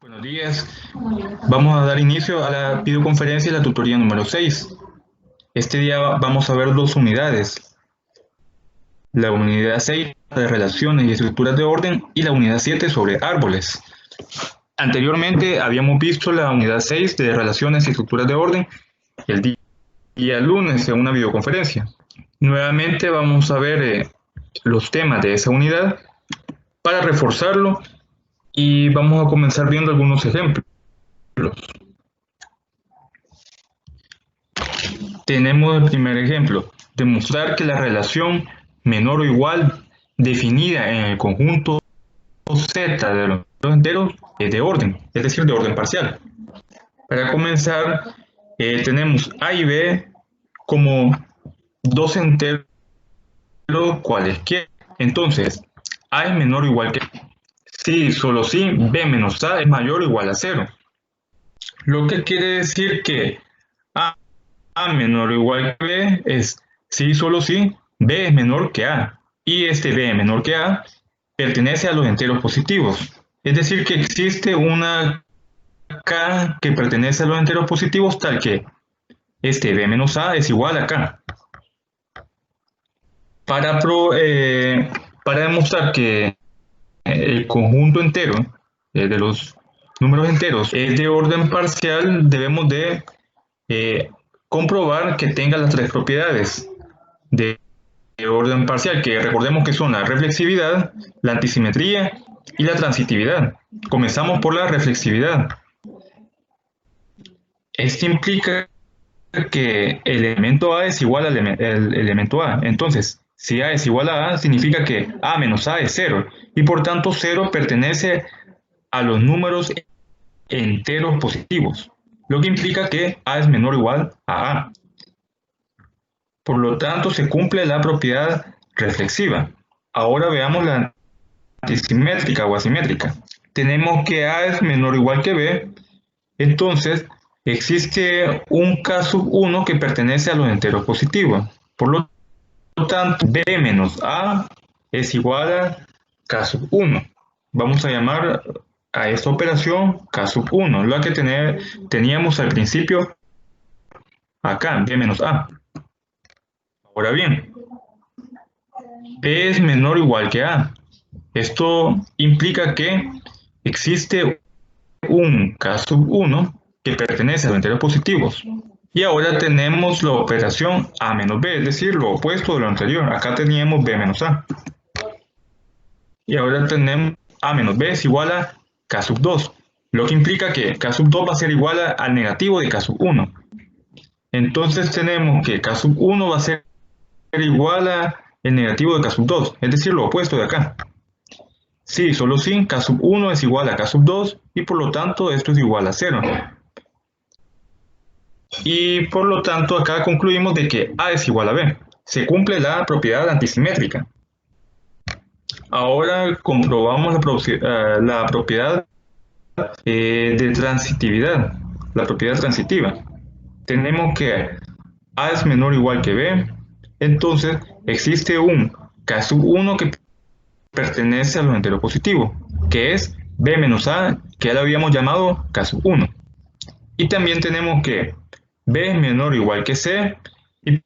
Buenos días. Vamos a dar inicio a la videoconferencia y la tutoría número 6. Este día vamos a ver dos unidades. La unidad 6 de relaciones y estructuras de orden y la unidad 7 sobre árboles. Anteriormente habíamos visto la unidad 6 de relaciones y estructuras de orden el día lunes en una videoconferencia. Nuevamente vamos a ver los temas de esa unidad para reforzarlo y vamos a comenzar viendo algunos ejemplos. Tenemos el primer ejemplo, demostrar que la relación menor o igual definida en el conjunto Z de los enteros es de orden, es decir, de orden parcial. Para comenzar, tenemos A y B como dos enteros cualesquiera. Entonces, A es menor o igual que si, solo si B menos A es mayor o igual a 0. Lo que quiere decir que A menor o igual que B es si, solo si B es menor que A. Y este B menor que A pertenece a los enteros positivos. Es decir, que existe una K que pertenece a los enteros positivos tal que este B menos A es igual a K. Para demostrar que el conjunto entero de los números enteros es de orden parcial, debemos de comprobar que tenga las tres propiedades de orden parcial, que recordemos que son la reflexividad, la antisimetría y la transitividad. Comenzamos por la reflexividad. Esto implica que el elemento A es igual al elemento A. Entonces, si A es igual a A, significa que A menos A es 0. Y por tanto, 0 pertenece a los números enteros positivos. Lo que implica que A es menor o igual a A. Por lo tanto, se cumple la propiedad reflexiva. Ahora veamos la antisimétrica o asimétrica. Tenemos que A es menor o igual que B. Entonces, existe un K sub 1 que pertenece a los enteros positivos. Por lo tanto, B menos A es igual a K sub 1. Vamos a llamar a esta operación K sub 1, la que teníamos al principio acá, B menos A. Ahora bien, B es menor o igual que A. Esto implica que existe un K sub 1 que pertenece a los enteros positivos. Y ahora tenemos la operación A menos B, es decir, lo opuesto de lo anterior. Acá teníamos B menos A. Y ahora tenemos A menos B es igual a K sub 2, lo que implica que K sub 2 va a ser igual al negativo de K sub 1. Entonces tenemos que K sub 1 va a ser igual a el negativo de K sub 2, es decir, lo opuesto de acá. Sí, solo si K sub 1 es igual a K sub 2 y por lo tanto esto es igual a 0. Y por lo tanto acá concluimos de que A es igual a B. Se cumple la propiedad antisimétrica. Ahora comprobamos la propiedad de transitividad, la propiedad transitiva. Tenemos que A es menor o igual que B, entonces existe un K sub 1 que pertenece a los enteros positivos, que es B menos A, que ya lo habíamos llamado K sub 1. Y también tenemos que B es menor o igual que C, y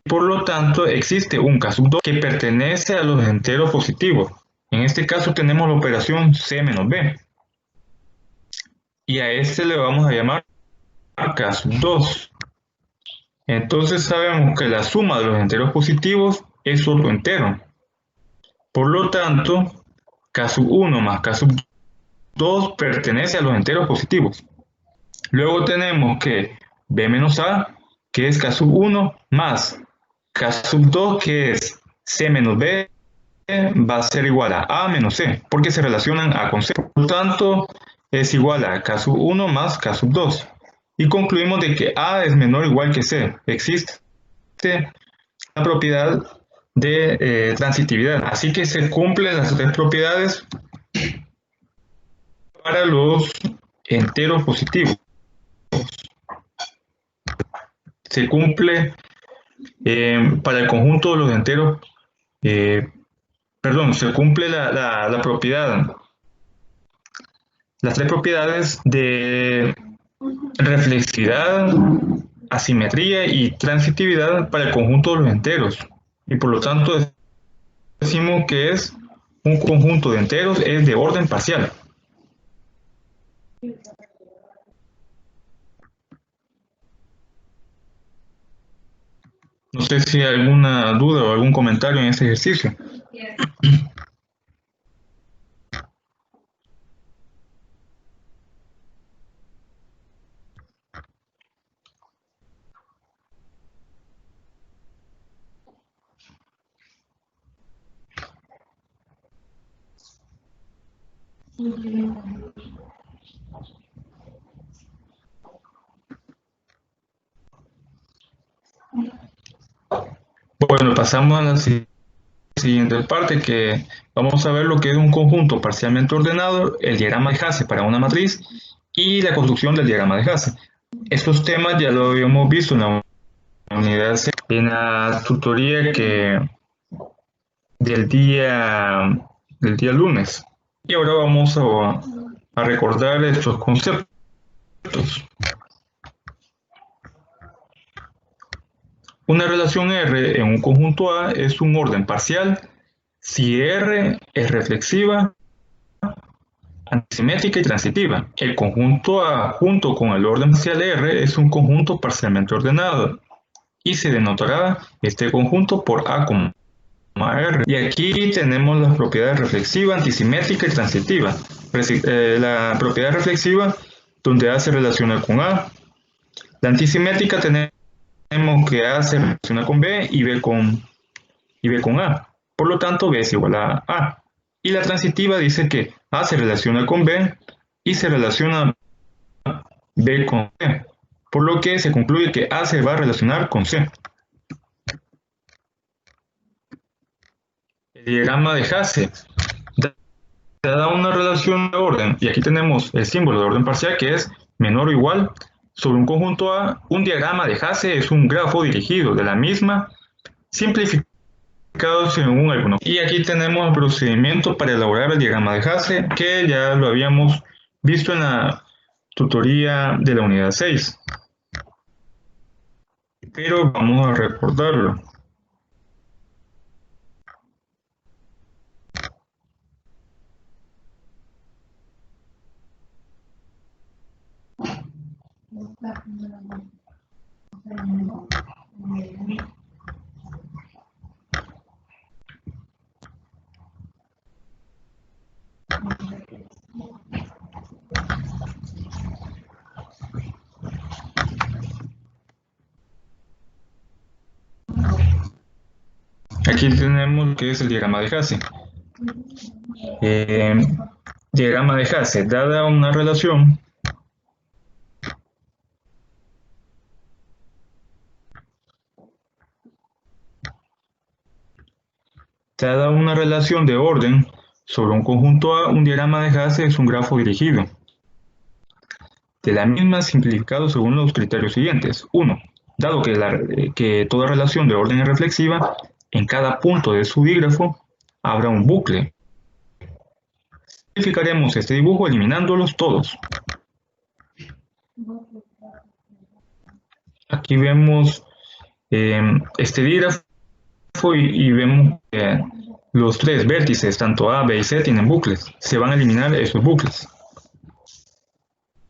por lo tanto existe un K sub 2 que pertenece a los enteros positivos. En este caso tenemos la operación C menos B. Y a este le vamos a llamar K sub 2. Entonces sabemos que la suma de los enteros positivos es otro entero. Por lo tanto, K sub 1 más K sub 2 pertenece a los enteros positivos. Luego tenemos que B menos A, que es K sub 1, más K sub 2, que es C menos B, va a ser igual a A menos C, porque se relacionan A con C. Por lo tanto, es igual a K sub 1 más K sub 2. Y concluimos de que A es menor o igual que C. Existe la propiedad de transitividad. Así que se cumplen las tres propiedades para los enteros positivos. Se cumple para el conjunto de los enteros, se cumple la propiedad las tres propiedades de reflexividad, asimetría y transitividad para el conjunto de los enteros. Y por lo tanto decimos que es un conjunto de enteros es de orden parcial. No sé si hay alguna duda o algún comentario en este ejercicio. Bueno, pasamos a la siguiente parte, que vamos a ver lo que es un conjunto parcialmente ordenado, el diagrama de Hasse para una matriz y la construcción del diagrama de Hasse. Estos temas ya lo habíamos visto en la unidad C, en la tutoría del día lunes. Y ahora vamos a recordar estos conceptos. Una relación R en un conjunto A es un orden parcial si R es reflexiva, antisimétrica y transitiva. El conjunto A junto con el orden parcial R es un conjunto parcialmente ordenado y se denotará este conjunto por A, R. Y aquí tenemos las propiedades reflexiva, antisimétrica y transitiva. La propiedad reflexiva, donde A se relaciona con A. La antisimétrica tenemos que A se relaciona con B y B con A. Por lo tanto, B es igual a A. Y la transitiva dice que A se relaciona con B y se relaciona B con C. Por lo que se concluye que A se va a relacionar con C. El diagrama de Hasse da una relación de orden, y aquí tenemos el símbolo de orden parcial que es menor o igual sobre un conjunto A. Un diagrama de Hasse es un grafo dirigido de la misma, simplificado según algunos. Y aquí tenemos el procedimiento para elaborar el diagrama de Hasse, que ya lo habíamos visto en la tutoría de la unidad 6. Pero vamos a recordarlo. Aquí tenemos lo que es el diagrama de Hasse. Diagrama de Hasse, dada una relación de orden sobre un conjunto A, un diagrama de Hasse es un grafo dirigido. De la misma, simplificado según los criterios siguientes. 1. Dado que toda relación de orden es reflexiva, en cada punto de su dígrafo habrá un bucle. Simplificaremos este dibujo eliminándolos todos. Aquí vemos este dígrafo y vemos que los tres vértices, tanto A, B y C, tienen bucles. Se van a eliminar esos bucles.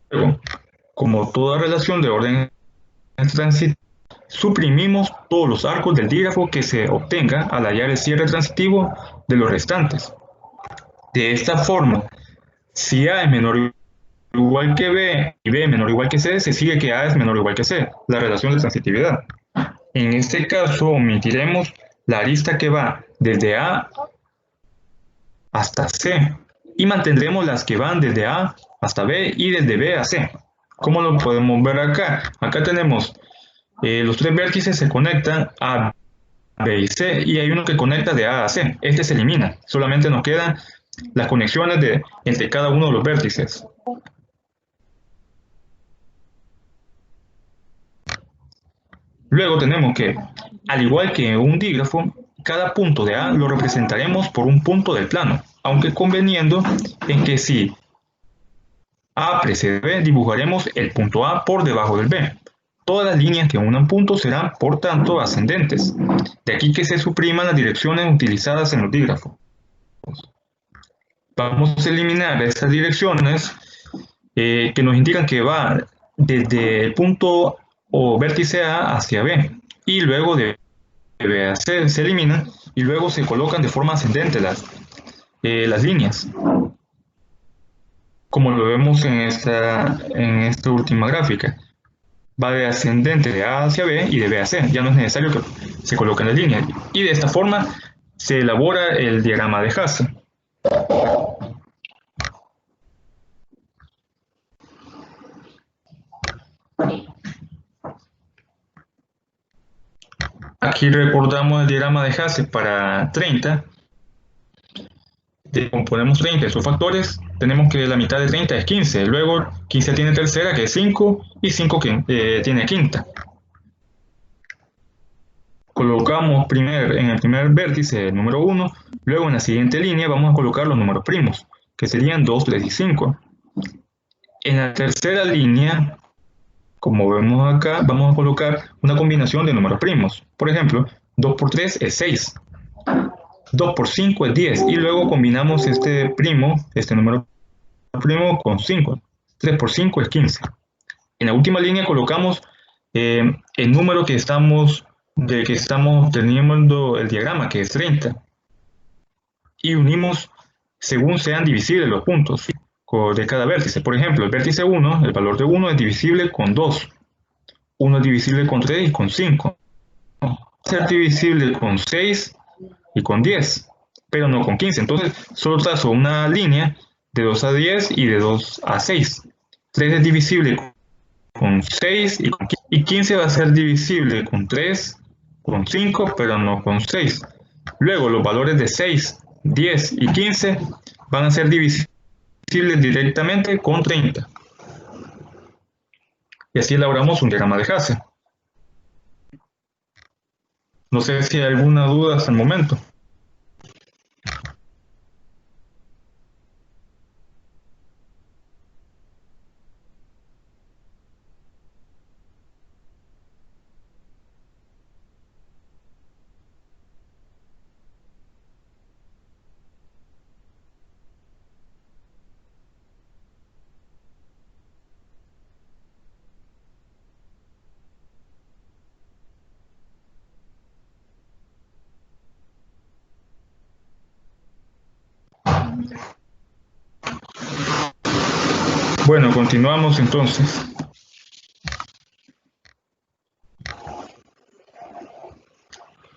Luego, como toda relación de orden transitiva, suprimimos todos los arcos del dígrafo que se obtenga al hallar el cierre transitivo de los restantes. De esta forma, si A es menor o igual que B y B es menor o igual que C, se sigue que A es menor o igual que C, la relación de transitividad. En este caso, omitiremos la arista que va desde A hasta C y mantendremos las que van desde A hasta B y desde B a C. ¿Cómo lo podemos ver acá? Acá tenemos los tres vértices se conectan a B y C y hay uno que conecta de A a C. Este se elimina, solamente nos quedan las conexiones entre cada uno de los vértices. Luego tenemos que, al igual que un dígrafo, cada punto de A lo representaremos por un punto del plano, aunque conveniendo en que si A precede B, dibujaremos el punto A por debajo del B. Todas las líneas que unan puntos serán, por tanto, ascendentes. De aquí que se supriman las direcciones utilizadas en los dígrafos. Vamos a eliminar estas direcciones que nos indican que va desde el punto o vértice A hacia B. Y luego de B a C se eliminan y luego se colocan de forma ascendente las líneas, como lo vemos en esta última gráfica. Va de ascendente de A hacia B y de B a C. Ya no es necesario que se coloquen las líneas. Y de esta forma se elabora el diagrama de Hasse. Aquí recordamos el diagrama de Hasse para 30. Componemos 30 de sus factores, tenemos que la mitad de 30 es 15, luego 15 tiene tercera que es 5 y 5 tiene quinta. Colocamos en el primer vértice el número 1, luego en la siguiente línea vamos a colocar los números primos, que serían 2, 3 y 5. En la tercera línea, como vemos acá, vamos a colocar una combinación de números primos. Por ejemplo, 2 por 3 es 6. 2 por 5 es 10 y luego combinamos este número primo con 5. 3 por 5 es 15. En la última línea colocamos el número que estamos teniendo el diagrama, que es 30. Y unimos según sean divisibles los puntos de cada vértice. Por ejemplo, el vértice 1, el valor de 1 es divisible con 2. 1 es divisible con 3 y con 5. Va a ser divisible con 6 y con 10, pero no con 15. Entonces, solo trazo una línea de 2 a 10 y de 2 a 6. 3 es divisible con 6 y con 15. Y 15 va a ser divisible con 3, con 5, pero no con 6. Luego, los valores de 6, 10 y 15 van a ser divisibles directamente con 30. Y así elaboramos un diagrama de Hasse. No sé si hay alguna duda hasta el momento. Bueno, continuamos entonces.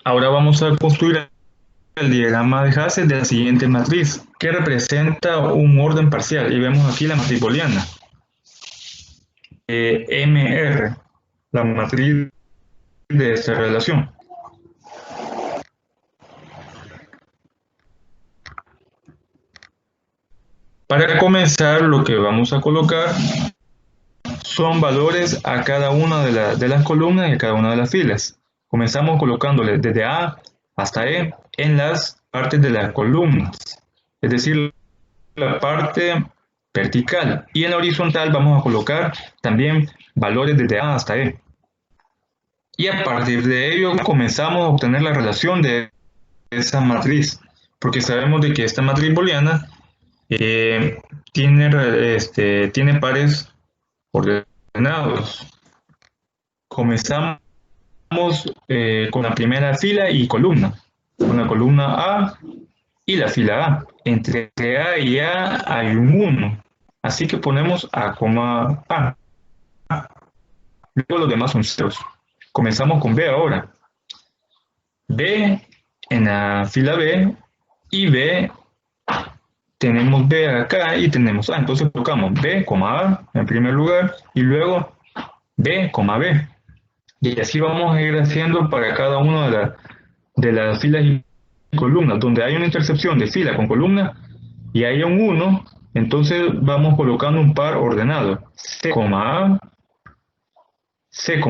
Ahora vamos a construir el diagrama de Hasse de la siguiente matriz, que representa un orden parcial. Y vemos aquí la matriz booleana. MR, la matriz de esta relación. Para comenzar, lo que vamos a colocar son valores a cada una de las columnas y a cada una de las filas. Comenzamos colocándole desde A hasta E en las partes de las columnas, es decir, la parte vertical. Y en la horizontal vamos a colocar también valores desde A hasta E. Y a partir de ello comenzamos a obtener la relación de esa matriz, porque sabemos de que esta matriz booleana tiene pares ordenados. Comenzamos con la primera fila y columna, con la columna A y la fila A. Entre A y A hay un 1, así que ponemos A, A. Luego los demás son ceros. Comenzamos con B ahora. B en la fila B y B, tenemos B acá y tenemos A. Entonces colocamos B, A en primer lugar y luego B, B. Y así vamos a ir haciendo para cada una de las filas y columnas. Donde hay una intersección de fila con columna y haya un 1, entonces vamos colocando un par ordenado. C, A, C,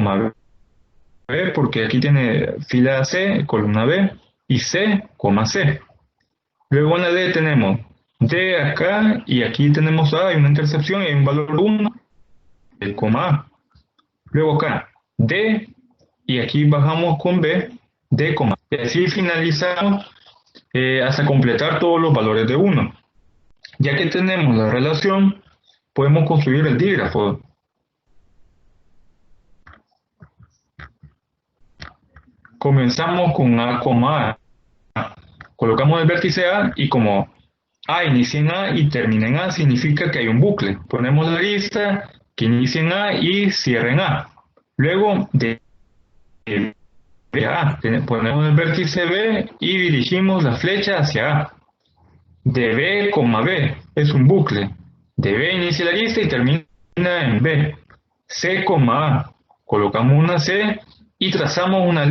B, porque aquí tiene fila C, columna B, y C, C. Luego en la D tenemos D acá y aquí tenemos A, hay una intercepción y hay un valor 1, el coma A. Luego acá, D y aquí bajamos con B, D, y así finalizamos hasta completar todos los valores de 1. Ya que tenemos la relación, podemos construir el dígrafo. Comenzamos con A, A. Colocamos el vértice A y como A inicia en A y termina en A, significa que hay un bucle. Ponemos la lista que inicia en A y cierra en A. Luego de A, ponemos el vértice B y dirigimos la flecha hacia A. De B, B, es un bucle. De B inicia la lista y termina en B. C, A, colocamos una C y trazamos una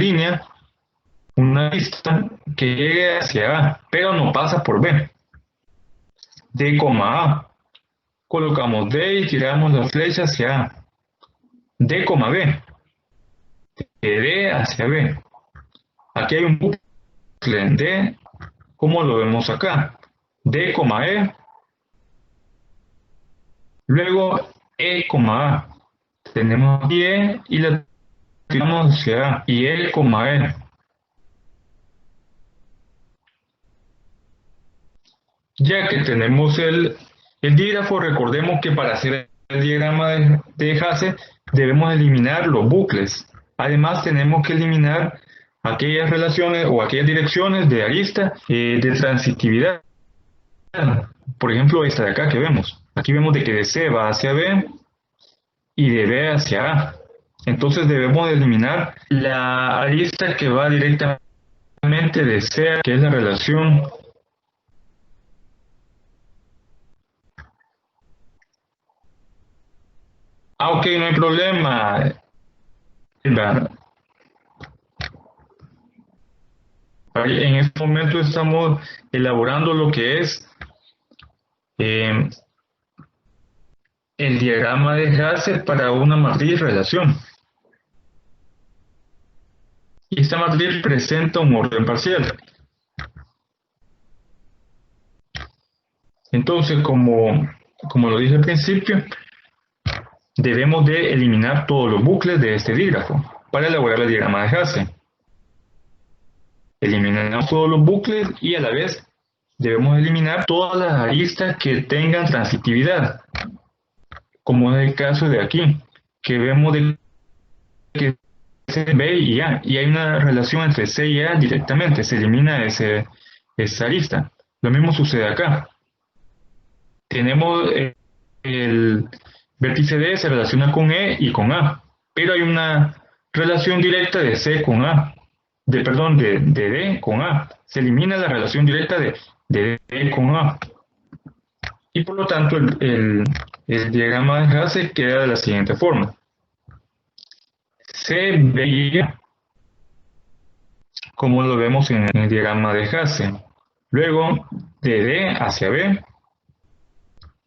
lista que llegue hacia A, pero no pasa por B. D, A, colocamos D y tiramos la flecha hacia A. D, B, de D hacia B. Aquí hay un bucle en D, como lo vemos acá. D, E, luego E, A. Tenemos aquí E y la tiramos hacia A. Y E, E. Ya que tenemos el dígrafo, recordemos que para hacer el diagrama de Hasse debemos eliminar los bucles. Además, tenemos que eliminar aquellas relaciones o aquellas direcciones de arista de transitividad. Por ejemplo, esta de acá que vemos. Aquí vemos de que de C va hacia B y de B hacia A. Entonces debemos eliminar la arista que va directamente de C, que es la relación. Ok, no hay problema. En este momento estamos elaborando lo que es eh, el diagrama de Hasse para una matriz relación. Y esta matriz presenta un orden parcial. Entonces, como lo dije al principio, debemos de eliminar todos los bucles de este dígrafo para elaborar el diagrama de Hasse. Eliminamos todos los bucles y a la vez debemos eliminar todas las aristas que tengan transitividad, como es el caso de aquí, que vemos de que C, B y A, y hay una relación entre C y A directamente, se elimina esa arista. Lo mismo sucede acá. Tenemos el vértice D se relaciona con E y con A, pero hay una relación directa de C con A, de D con A. Se elimina la relación directa de D con A. Y por lo tanto el diagrama de Hasse queda de la siguiente forma. C, B y A, como lo vemos en el diagrama de Hasse. Luego de D hacia B,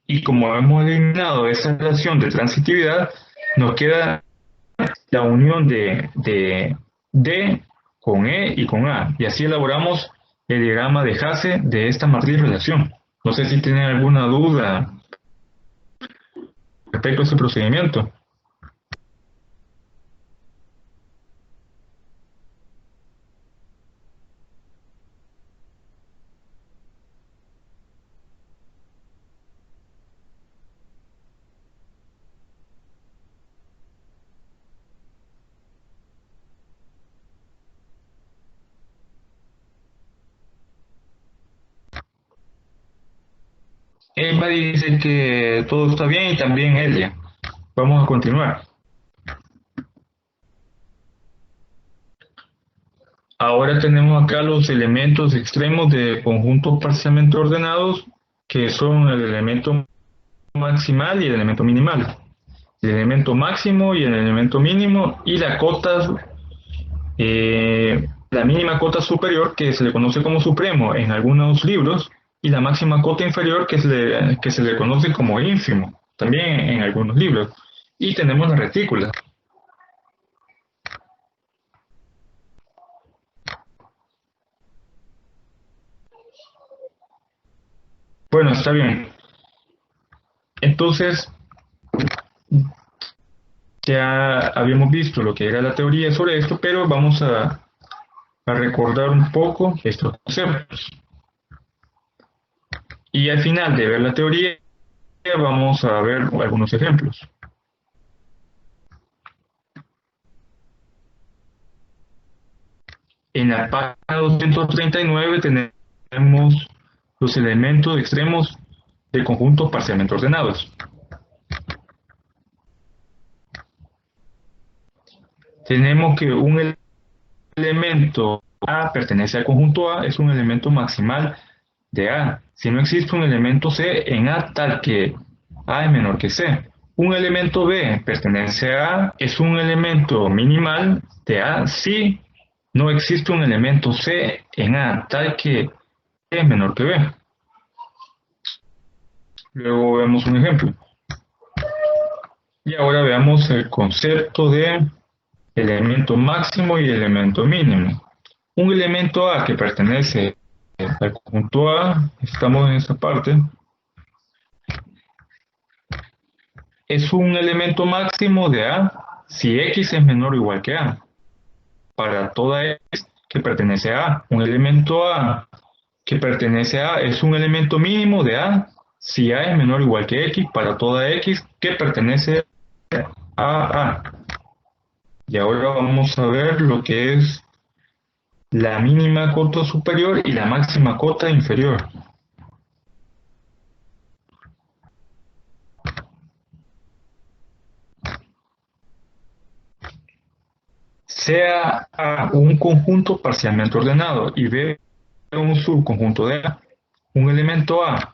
y como hemos eliminado esa relación de transitividad, nos queda la unión de D con E y con A. Y así elaboramos el diagrama de Hasse de esta matriz relación. No sé si tienen alguna duda respecto a este procedimiento. Emma dice que todo está bien y también Elia. Vamos a continuar. Ahora tenemos acá los elementos extremos de conjuntos parcialmente ordenados, que son el elemento maximal y el elemento minimal. El elemento máximo y el elemento mínimo y la cota, la mínima cota superior que se le conoce como supremo en algunos libros y la máxima cota inferior que se le conoce como ínfimo, también en algunos libros. Y tenemos la retícula. Bueno, está bien. Entonces, ya habíamos visto lo que era la teoría sobre esto, pero vamos a recordar un poco estos conceptos. Y al final de ver la teoría, vamos a ver algunos ejemplos. En la página 239 tenemos los elementos extremos de conjuntos parcialmente ordenados. Tenemos que un elemento A pertenece al conjunto A, es un elemento maximal de A. Si no existe un elemento C en A tal que A es menor que C. Un elemento B pertenece a A, es un elemento minimal de A si no existe un elemento C en A tal que E es menor que B. Luego vemos un ejemplo. Y ahora veamos el concepto de elemento máximo y elemento mínimo. Un elemento A que pertenece al conjunto A, estamos en esta parte, es un elemento máximo de A si X es menor o igual que A. Para toda X que pertenece a A, un elemento A que pertenece a A es un elemento mínimo de A si A es menor o igual que X para toda X que pertenece a A. Y ahora vamos a ver lo que es la mínima cota superior y la máxima cota inferior. Sea A un conjunto parcialmente ordenado y B un subconjunto de A. Un elemento A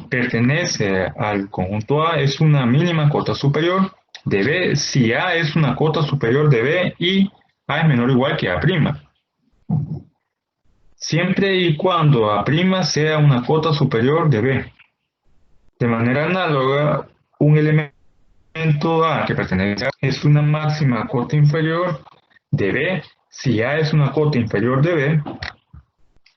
pertenece al conjunto A es una mínima cota superior de B si A es una cota superior de B y A es menor o igual que A'. Siempre y cuando A' sea una cota superior de B. De manera análoga, un elemento A que pertenece a A es una máxima cota inferior de B si A es una cota inferior de B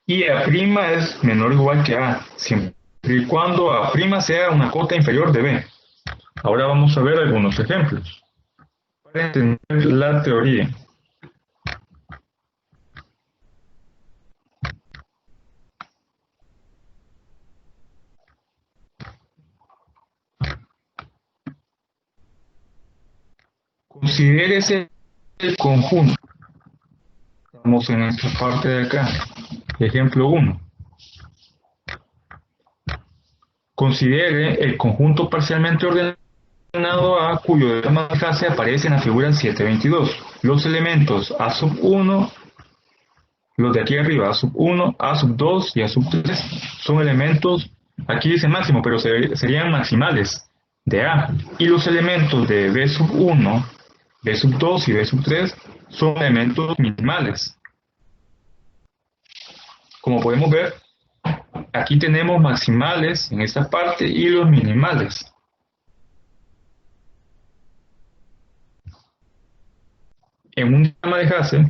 y A' es menor o igual que A, siempre y cuando A' sea una cota inferior de B. Ahora vamos a ver algunos ejemplos para entender la teoría. Considérese el conjunto. Estamos en esta parte de acá. Ejemplo 1. Considere el conjunto parcialmente ordenado A cuyo diagrama de clase aparece en la figura 722. Los elementos A sub 1, los de aquí arriba, A sub 1, A sub 2 y A sub 3 son elementos, aquí dice máximo, pero serían maximales de A. Y los elementos de B sub 1, B sub 2 y B sub 3 son elementos minimales. Como podemos ver, aquí tenemos maximales en esta parte y los minimales. En un diagrama de Hasse,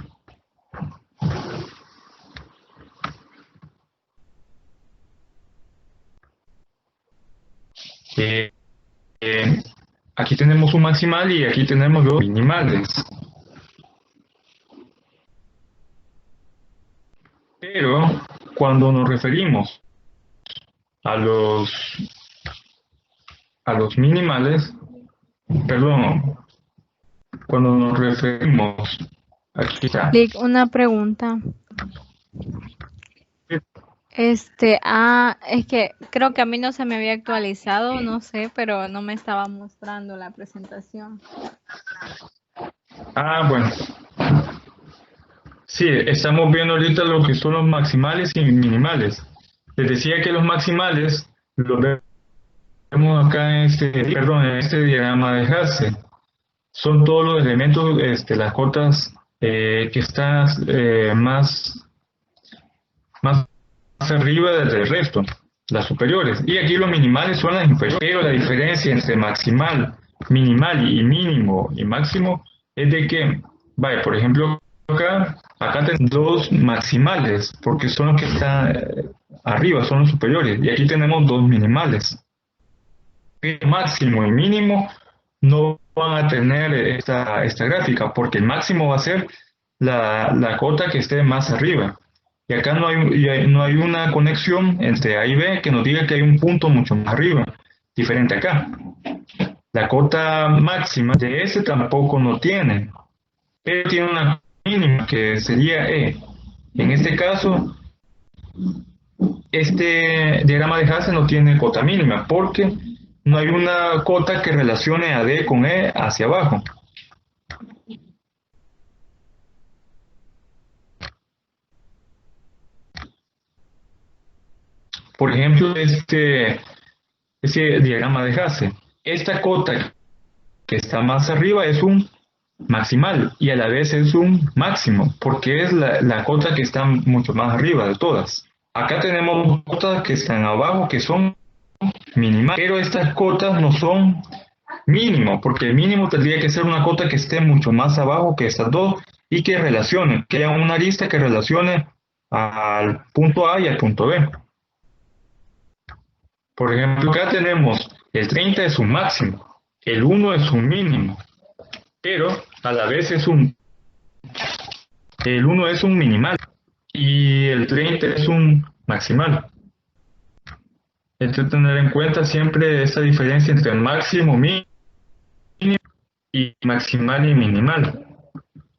aquí tenemos un maximal y aquí tenemos los minimales. Pero cuando nos referimos a los minimales, perdón, cuando nos referimos, aquí está. Una pregunta. Es que creo que a mí no se me había actualizado, no sé, pero no me estaba mostrando la presentación. Ah, bueno. Sí, estamos viendo ahorita lo que son los maximales y minimales. Les decía que los maximales los vemos acá en este diagrama de Hasse. Son todos los elementos, las cotas que están más arriba del resto, las superiores. Y aquí los minimales son las inferiores. Pero la diferencia entre maximal, minimal y mínimo y máximo es de que, vaya, por ejemplo, acá tenemos dos maximales, porque son los que están arriba, son los superiores, y aquí tenemos dos minimales. El máximo y mínimo no van a tener esta gráfica, porque el máximo va a ser la cota que esté más arriba. Y acá no hay una conexión entre A y B que nos diga que hay un punto mucho más arriba, diferente acá. La cota máxima de ese tampoco no tiene, pero tiene una mínima que sería E. En este caso, este diagrama de Hasse no tiene cota mínima porque no hay una cota que relacione a D con E hacia abajo. Por ejemplo, este diagrama de Hasse. Esta cota que está más arriba es un maximal y a la vez es un máximo, porque es la cota que está mucho más arriba de todas. Acá tenemos cotas que están abajo que son mínimas, pero estas cotas no son mínimo, porque el mínimo tendría que ser una cota que esté mucho más abajo que estas dos y que relacione, que haya una arista que relacione al punto A y al punto B. Por ejemplo, acá tenemos el 30 es un máximo, el 1 es un mínimo, pero a la vez el 1 es un minimal y el 30 es un maximal. Hay que tener en cuenta siempre esta diferencia entre máximo, mínimo y maximal y minimal.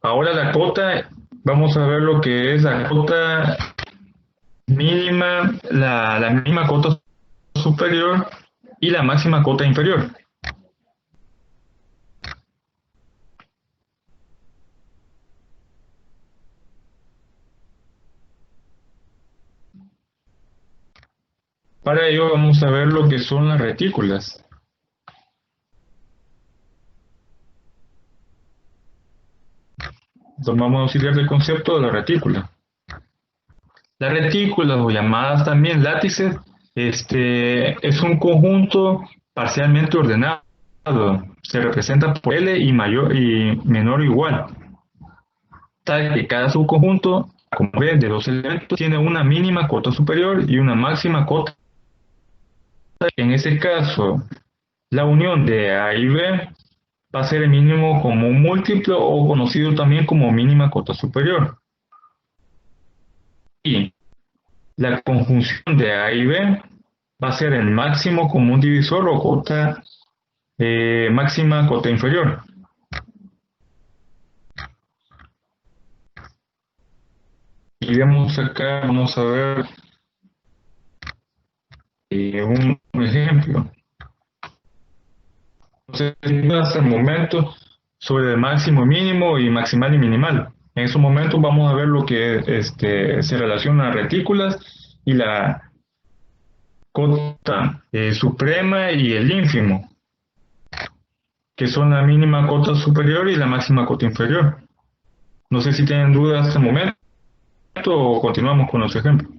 Ahora la cota, vamos a ver lo que es la cota mínima, la mínima cota superior y la máxima cota inferior. Para ello vamos a ver lo que son las retículas. Tomamos auxiliar del concepto de la retícula. Las retículas, o llamadas también látices, es un conjunto parcialmente ordenado. Se representa por L y mayor y menor o igual. Tal que cada subconjunto, como ven, de dos elementos, tiene una mínima cota superior y una máxima cota. En este caso, la unión de A y B va a ser el mínimo común múltiplo o conocido también como mínima cota superior. Y la conjunción de A y B va a ser el máximo común divisor o cota máxima cota inferior. Y vemos acá, vamos a ver un ejemplo. Entonces, hasta el momento sobre el máximo, mínimo y maximal y minimal. En esos momentos vamos a ver lo que se relaciona a retículas y la cota suprema y el ínfimo, que son la mínima cota superior y la máxima cota inferior. No sé si tienen dudas hasta el momento o continuamos con los ejemplos.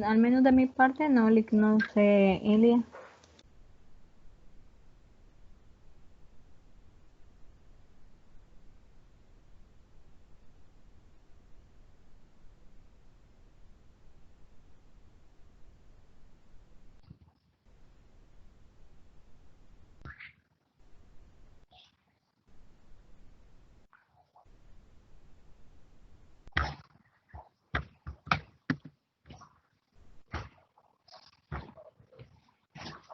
Al menos de mi parte, no sé, Elia.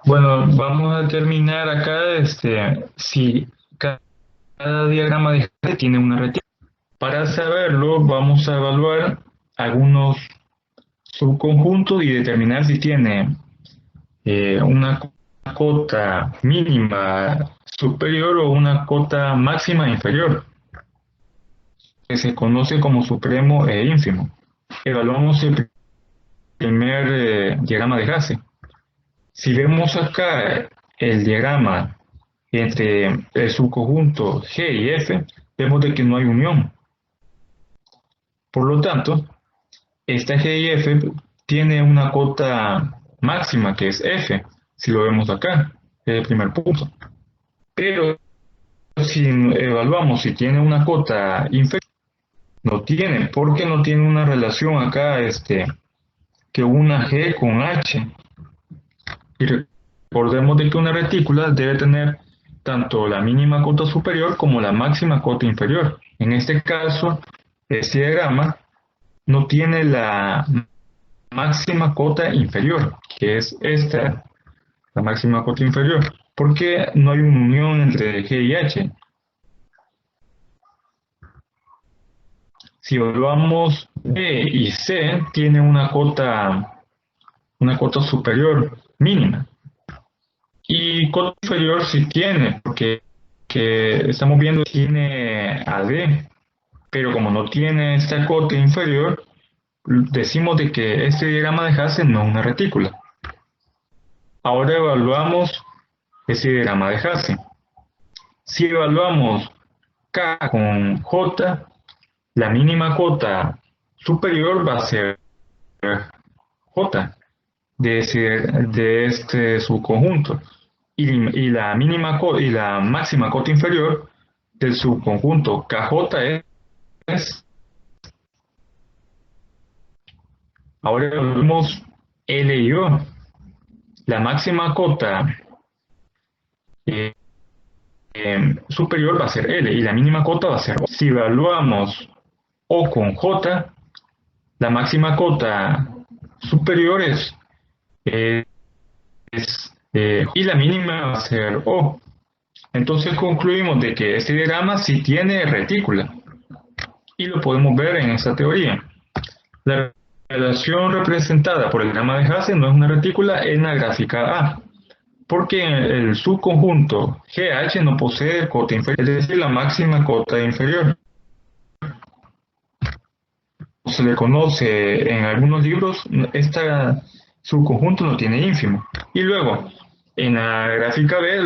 Bueno, vamos a terminar acá, si cada diagrama de Hasse tiene una retícula. Para saberlo, vamos a evaluar algunos subconjuntos y determinar si tiene una cota mínima superior o una cota máxima inferior, que se conoce como supremo e ínfimo. Evaluamos el primer diagrama de Hasse. Si vemos acá el diagrama entre el subconjunto G y F, vemos de que no hay unión. Por lo tanto, esta G y F tiene una cota máxima que es F, si lo vemos acá, es el primer punto. Pero si evaluamos si tiene una cota inferior, no tiene, porque no tiene una relación acá que una G con H. Y recordemos de que una retícula debe tener tanto la mínima cota superior como la máxima cota inferior. En este caso, este diagrama no tiene la máxima cota inferior, que es esta, la máxima cota inferior, porque no hay una unión entre G y H. Si evaluamos B y C, tiene una cota superior mínima. Y cota inferior sí tiene, porque que estamos viendo tiene AD, pero como no tiene esta cota inferior, decimos de que este diagrama de Hasse no es una retícula. Ahora evaluamos ese diagrama de Hasse. Si evaluamos K con J, la mínima cota superior va a ser J de este subconjunto y la y la máxima cota inferior del subconjunto KJ es. Ahora vemos L y O. La máxima cota eh, superior va a ser L y la mínima cota va a ser O. Si evaluamos O con J, la máxima cota superior y la mínima va a ser O. Entonces concluimos de que este diagrama sí tiene retícula y lo podemos ver en esta teoría. La relación representada por el diagrama de Hasse no es una retícula en la gráfica A, porque el subconjunto GH no posee cota inferior, es decir, la máxima cota inferior. Se le conoce en algunos libros, este subconjunto no tiene ínfimo. Y luego, en la gráfica B,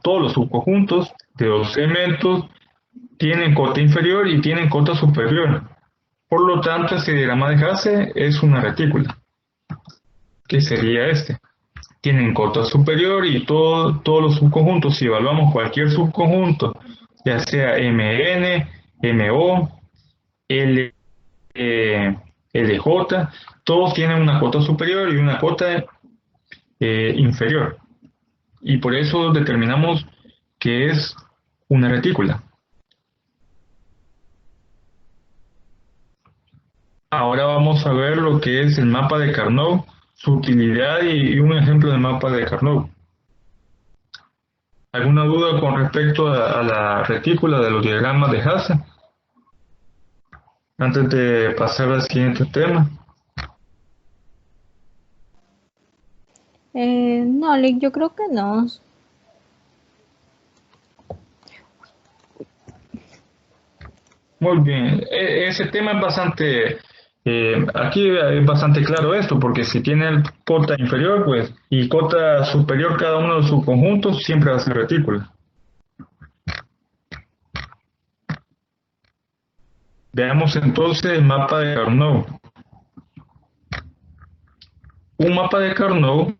todos los subconjuntos de los elementos tienen cota inferior y tienen cota superior. Por lo tanto, este diagrama de Hasse es una retícula, que sería este. Tienen cota superior y todos los subconjuntos, si evaluamos cualquier subconjunto, ya sea MN, MO, L, LJ, todos tienen una cota superior y una cota inferior. Y por eso determinamos que es una retícula. Ahora vamos a ver lo que es el mapa de Carnot, su utilidad y un ejemplo de mapa de Carnot. ¿Alguna duda con respecto a la retícula de los diagramas de Hasse? Antes de pasar al siguiente tema. No, Lick, yo creo que no. Muy bien, ese tema es bastante, aquí es bastante claro esto, porque si tiene cota inferior, pues, y cota superior cada uno de sus conjuntos, siempre va a ser retícula. Veamos entonces el mapa de Carnot. Un mapa de Carnot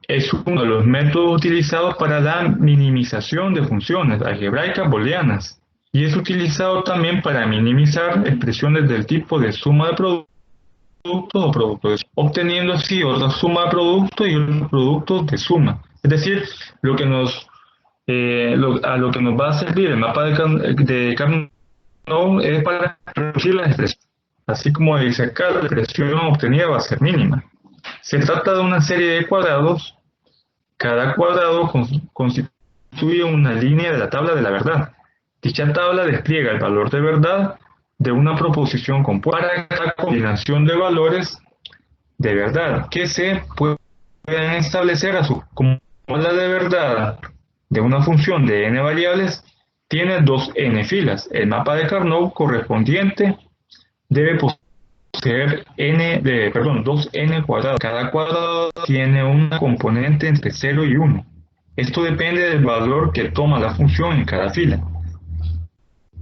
es uno de los métodos utilizados para la minimización de funciones algebraicas booleanas y es utilizado también para minimizar expresiones del tipo de suma de productos o productos, obteniendo así otra suma de productos y otros productos de suma. Es decir, lo que a lo que nos va a servir el mapa de Carnot es para reducir las expresiones. Así como dice acá, la expresión obtenida va a ser mínima. Se trata de una serie de cuadrados. Cada cuadrado constituye una línea de la tabla de la verdad. Dicha tabla despliega el valor de verdad de una proposición compuesta para cada combinación de valores de verdad que se pueden establecer como la de verdad de una función de n variables tiene dos n filas. El mapa de Carnot correspondiente debe poseer 2n cuadrados. Cada cuadrado tiene una componente entre 0 y 1. Esto depende del valor que toma la función en cada fila.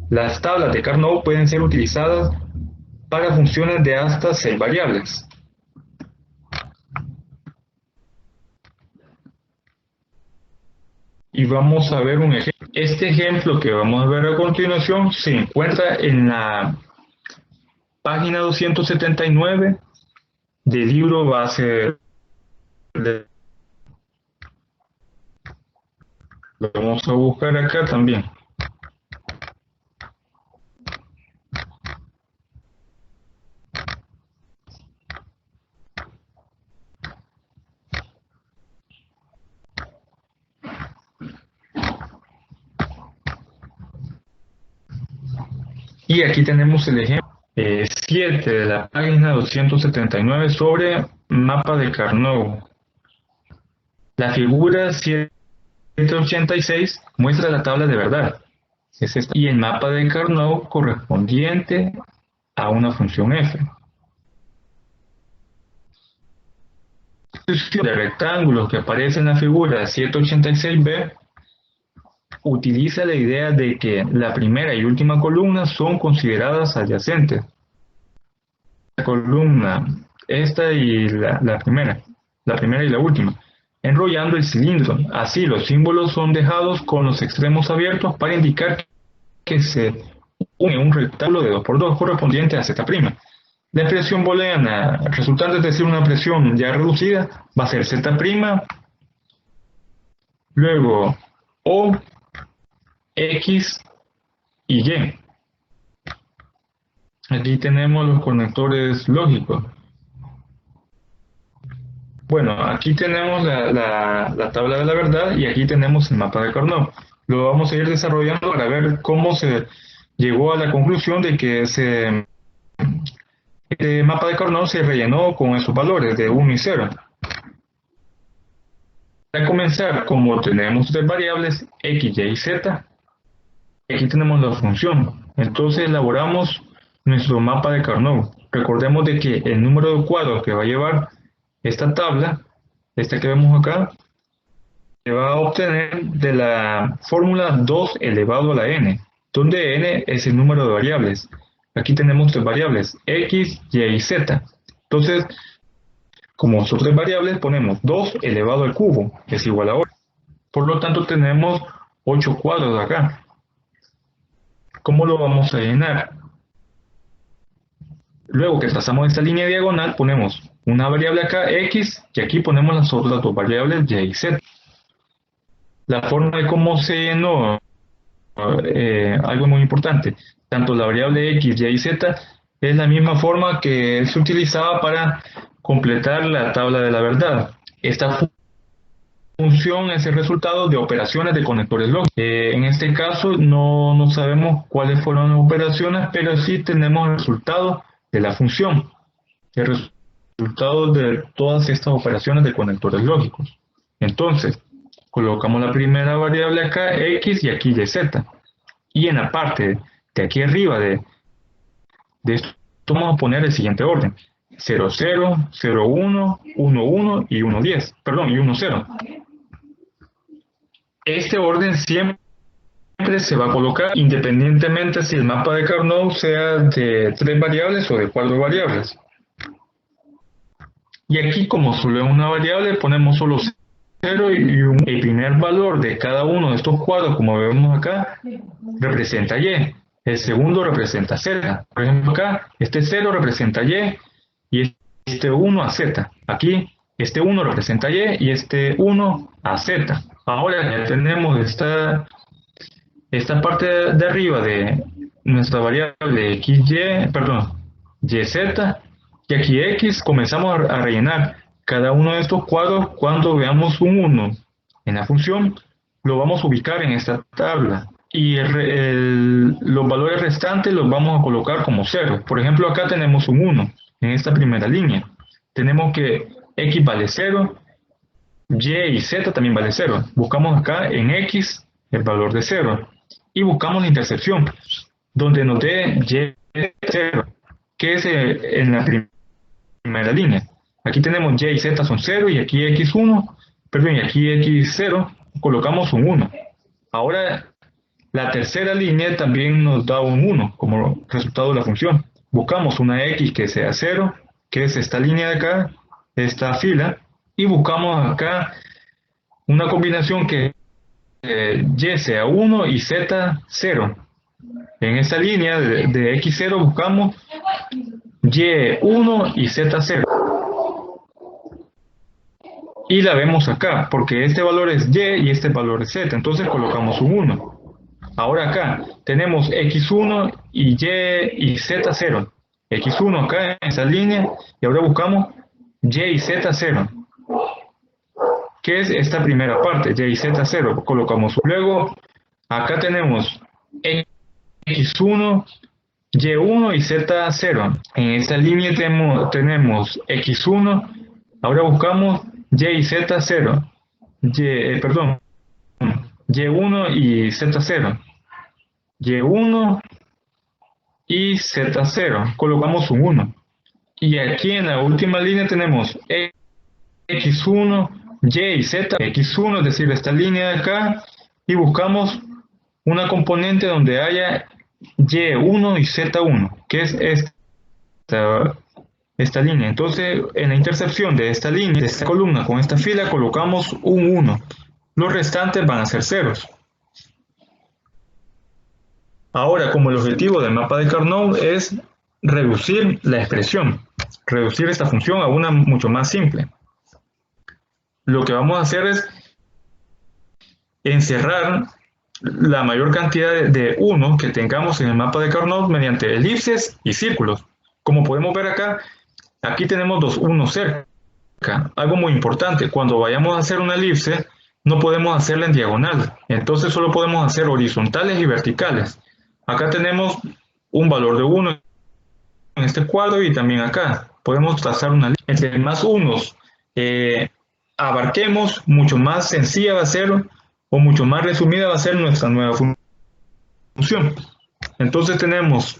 Las tablas de Carnot pueden ser utilizadas para funciones de hasta 6 variables. y vamos a ver un ejemplo. Este ejemplo que vamos a ver a continuación se encuentra en la página 279 del libro base. Lo vamos a buscar acá también. Y aquí tenemos el ejemplo 7 de la página 279 sobre mapa de Carnot. La figura 786 muestra la tabla de verdad. Es esta. Y el mapa de Carnot correspondiente a una función f. La distribución de rectángulos que aparece en la figura 786b utiliza la idea de que la primera y última columna son consideradas adyacentes. La columna, esta y la primera y la última, enrollando el cilindro. Así los símbolos son dejados con los extremos abiertos para indicar que se une un rectángulo de 2×2 correspondiente a Z'. La expresión booleana resultante, es decir, una expresión ya reducida, va a ser Z', luego O, X y Y. Aquí tenemos los conectores lógicos. Bueno, aquí tenemos la tabla de la verdad y aquí tenemos el mapa de Carnot. Lo vamos a ir desarrollando para ver cómo se llegó a la conclusión de que el mapa de Carnot se rellenó con esos valores de 1 y 0. Para comenzar, como tenemos tres variables, x, y, z, aquí tenemos la función. Entonces elaboramos nuestro mapa de Carnot. Recordemos de que el número de cuadros que va a llevar esta tabla, esta que vemos acá, se va a obtener de la fórmula 2 elevado a la n, donde n es el número de variables. Aquí tenemos tres variables, x, y y z. Entonces, como son tres variables, ponemos 2 elevado al cubo, que es igual a 8. Por lo tanto, tenemos 8 cuadros acá. ¿Cómo lo vamos a llenar? Luego que trazamos esta línea diagonal, ponemos una variable acá, x, y aquí ponemos las otras dos variables, y y z. La forma de cómo se llenó, algo muy importante, tanto la variable x, y y z, es la misma forma que se utilizaba para completar la tabla de la verdad. Esta función es el resultado de operaciones de conectores lógicos. En este caso no sabemos cuáles fueron las operaciones, pero sí tenemos el resultado de la función, el resultado de todas estas operaciones de conectores lógicos. Entonces, colocamos la primera variable acá, x, y aquí y z. Y en la parte de aquí arriba de esto vamos a poner el siguiente orden: 0, 0, 0, 1, 1, 1 y 1, 10. Perdón, y 1, 0. Este orden siempre se va a colocar independientemente si el mapa de Carnot sea de 3 variables o de 4 variables. Y aquí, como solo es una variable, ponemos solo 0 y 1. El primer valor de cada uno de estos cuadros, como vemos acá, representa y. El segundo representa z. Por ejemplo, acá, este 0 representa y este 1 a z. Aquí, este 1 representa y este 1 a z. Ahora ya tenemos esta parte de arriba de nuestra variable yz, y aquí x, comenzamos a rellenar cada uno de estos cuadros. Cuando veamos un 1 en la función, lo vamos a ubicar en esta tabla. Y los valores restantes los vamos a colocar como 0. Por ejemplo, acá tenemos un 1 en esta primera línea. Tenemos que x vale 0, y y z también vale 0. Buscamos acá en x el valor de 0 y buscamos la intersección donde nos dé y0, que es en la primera línea. Aquí tenemos y y z son 0 y aquí x1, perdón, y aquí x0, colocamos un 1. Ahora la tercera línea también nos da un 1 como resultado de la función. Buscamos una x que sea 0, que es esta línea de acá, esta fila, y buscamos acá una combinación que y sea 1 y z 0. En esta línea de x0 buscamos y1 y z0. Y la vemos acá, porque este valor es y este valor es z, entonces colocamos un 1. Ahora acá tenemos x1 y y z0. x1 acá en esta línea, y ahora buscamos y z0. ¿Qué es esta primera parte? Y z0. Colocamos. Luego, acá tenemos x1, y1 y z0. En esta línea tenemos x1. Ahora buscamos y z0. Perdón. y1 y z0. y1 y z0. Colocamos un 1. Y aquí en la última línea tenemos x1, y z, x1, es decir, esta línea de acá, y buscamos una componente donde haya y1 y z1, que es esta línea. Entonces, en la intersección de esta línea, de esta columna con esta fila, colocamos un 1. Los restantes van a ser ceros. Ahora, como el objetivo del mapa de Carnot es reducir la expresión, reducir esta función a una mucho más simple, lo que vamos a hacer es encerrar la mayor cantidad de 1 que tengamos en el mapa de Carnot mediante elipses y círculos. Como podemos ver acá, aquí tenemos dos 1 cerca. Algo muy importante, cuando vayamos a hacer una elipse, no podemos hacerla en diagonal, entonces solo podemos hacer horizontales y verticales. Acá tenemos un valor de 1 en este cuadro y también acá. Podemos trazar una línea. Entre más unos abarquemos, mucho más sencilla va a ser o mucho más resumida va a ser nuestra nueva función. Entonces tenemos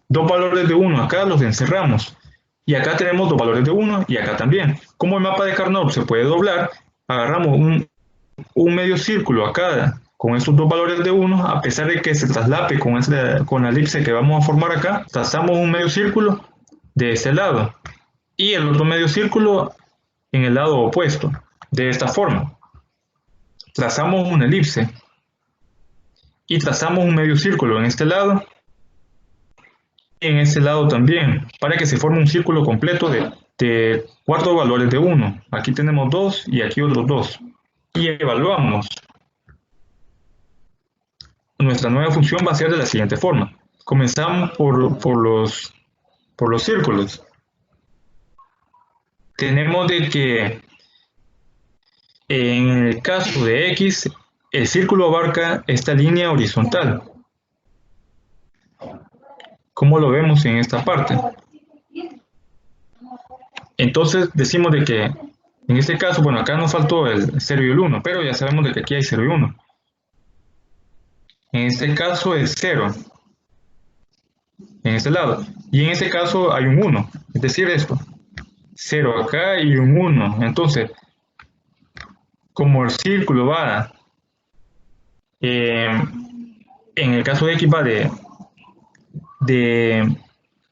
dos valores de 1, acá los encerramos. Y acá tenemos dos valores de 1 y acá también. Como el mapa de Carnot se puede doblar, agarramos un medio círculo acá con estos dos valores de 1, a pesar de que se traslape con la elipse que vamos a formar acá, trazamos un medio círculo de este lado y el otro medio círculo en el lado opuesto, de esta forma. Trazamos una elipse y trazamos un medio círculo en este lado y en este lado también, para que se forme un círculo completo de 4 valores de 1. Aquí tenemos 2 y aquí otros 2. Y evaluamos. Nuestra nueva función va a ser de la siguiente forma. Comenzamos por los círculos. Tenemos de que en el caso de x, el círculo abarca esta línea horizontal. ¿Cómo lo vemos en esta parte? Entonces decimos de que en este caso, bueno, acá nos faltó el 0 y el 1, pero ya sabemos de que aquí hay 0 y 1. En este caso es 0, en este lado, y en este caso hay un 1, es decir, esto, 0 acá y un 1. Entonces, como el círculo va, en el caso de X va de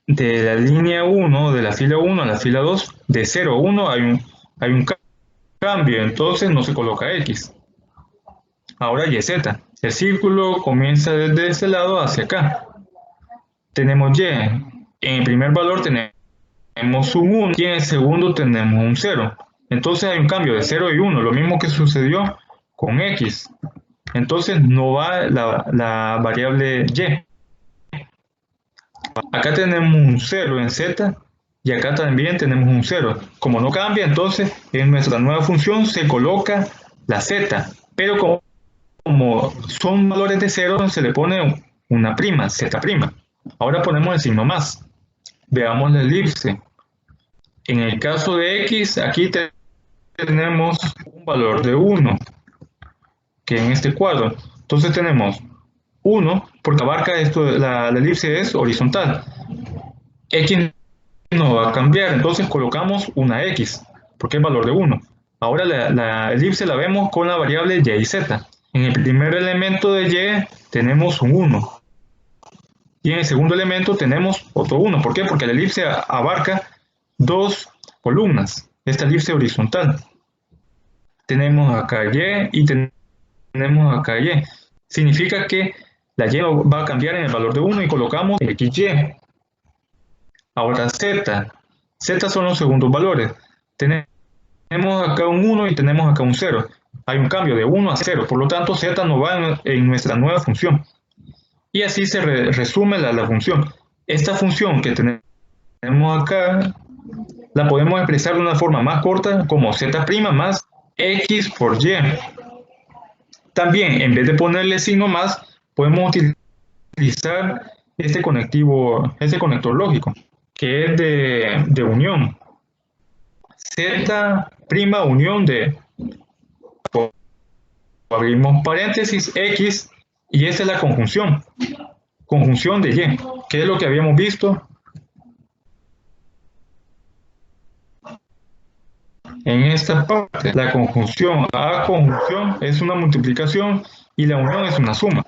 la línea 1, de la fila 1 a la fila 2, de 0 a 1 hay un cambio, entonces no se coloca X. Ahora Y, Z. El círculo comienza desde este lado hacia acá. Tenemos Y. En el primer valor tenemos un 1 y en el segundo tenemos un 0. Entonces hay un cambio de 0 y 1, lo mismo que sucedió con X. Entonces no va la variable Y. Acá tenemos un 0 en Z y acá también tenemos un 0. Como no cambia, entonces en nuestra nueva función se coloca la Z. Pero como son valores de 0, se le pone una prima, Z'. Ahora ponemos el signo más. Veamos la elipse. En el caso de X, aquí tenemos un valor de 1, que en este cuadro. Entonces tenemos 1, porque abarca esto, la elipse es horizontal. X no va a cambiar, entonces colocamos una X, porque es valor de 1. Ahora la elipse la vemos con la variable Y y Z. En el primer elemento de Y tenemos un 1. Y en el segundo elemento tenemos otro 1. ¿Por qué? Porque la elipse abarca dos columnas. Esta elipse horizontal. Tenemos acá Y y tenemos acá y. Significa que la y va a cambiar en el valor de 1 y colocamos xy. Ahora z. Z son los segundos valores. Tenemos acá un 1 y tenemos acá un 0. Hay un cambio de 1 a 0, por lo tanto z no va en nuestra nueva función. Y así se resume la función. Esta función que tenemos acá la podemos expresar de una forma más corta como z' más x por y. También, en vez de ponerle signo más, podemos utilizar este conector lógico, que es de unión. Z' unión de, abrimos paréntesis, x, y esta es la conjunción de y, que es lo que habíamos visto en esta parte. La conjunción a conjunción es una multiplicación y la unión es una suma.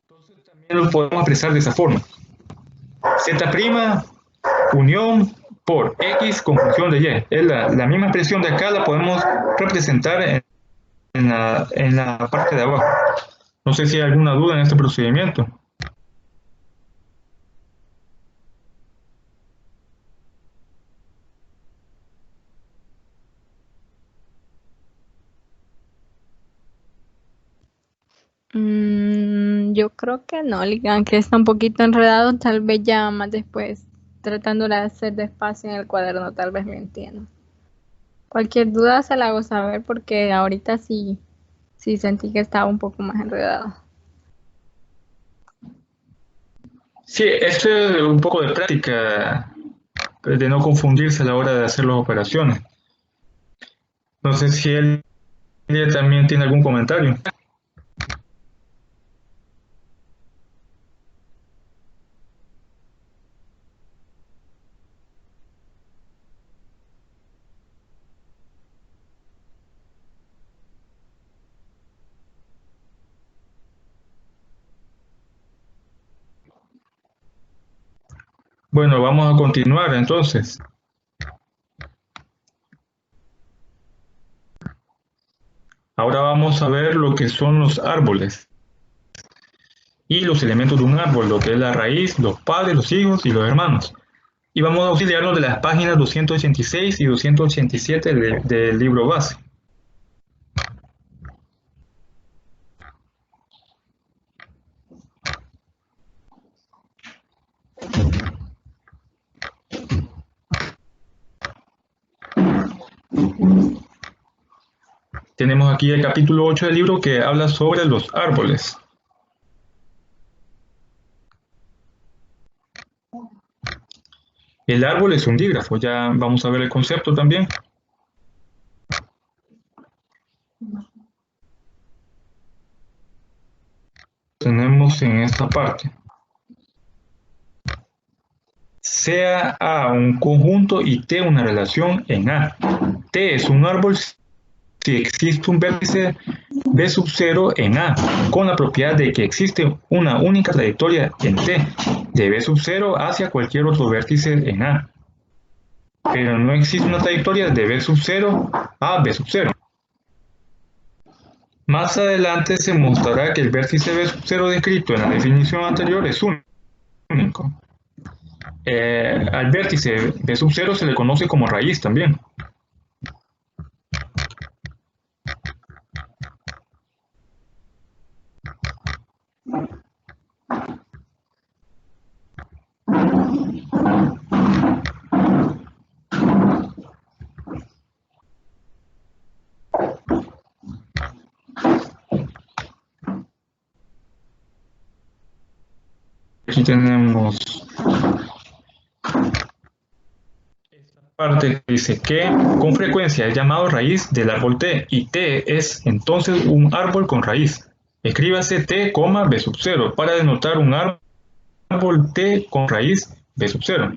Entonces también lo podemos expresar de esa forma. Z' unión por x conjunción de y. Es la misma expresión de acá, la podemos representar en la parte de abajo. No sé si hay alguna duda en este procedimiento. Yo creo que no, aunque está un poquito enredado, tal vez ya más después, tratando de hacer despacio en el cuaderno, tal vez lo entiendo. Cualquier duda se la hago saber porque ahorita sí sentí que estaba un poco más enredado. Sí, esto es un poco de práctica, de no confundirse a la hora de hacer las operaciones. No sé si él también tiene algún comentario. Bueno, vamos a continuar entonces. Ahora vamos a ver lo que son los árboles y los elementos de un árbol, lo que es la raíz, los padres, los hijos y los hermanos. Y vamos a auxiliarnos de las páginas 286 y 287 del libro base. Tenemos aquí el capítulo 8 del libro que habla sobre los árboles. El árbol es un dígrafo, ya vamos a ver el concepto también. Tenemos en esta parte. Sea A un conjunto y T una relación en A. T es un árbol si existe un vértice B sub 0 en A, con la propiedad de que existe una única trayectoria en T, de B sub 0 hacia cualquier otro vértice en A. Pero no existe una trayectoria de B sub 0 a B sub 0. Más adelante se mostrará que el vértice B sub 0 descrito en la definición anterior es único. Al vértice B sub 0 se le conoce como raíz también. Aquí tenemos esta parte que dice que con frecuencia es llamado raíz del árbol T y T es entonces un árbol con raíz. Escríbase T, B sub 0 para denotar un árbol T con raíz B sub 0.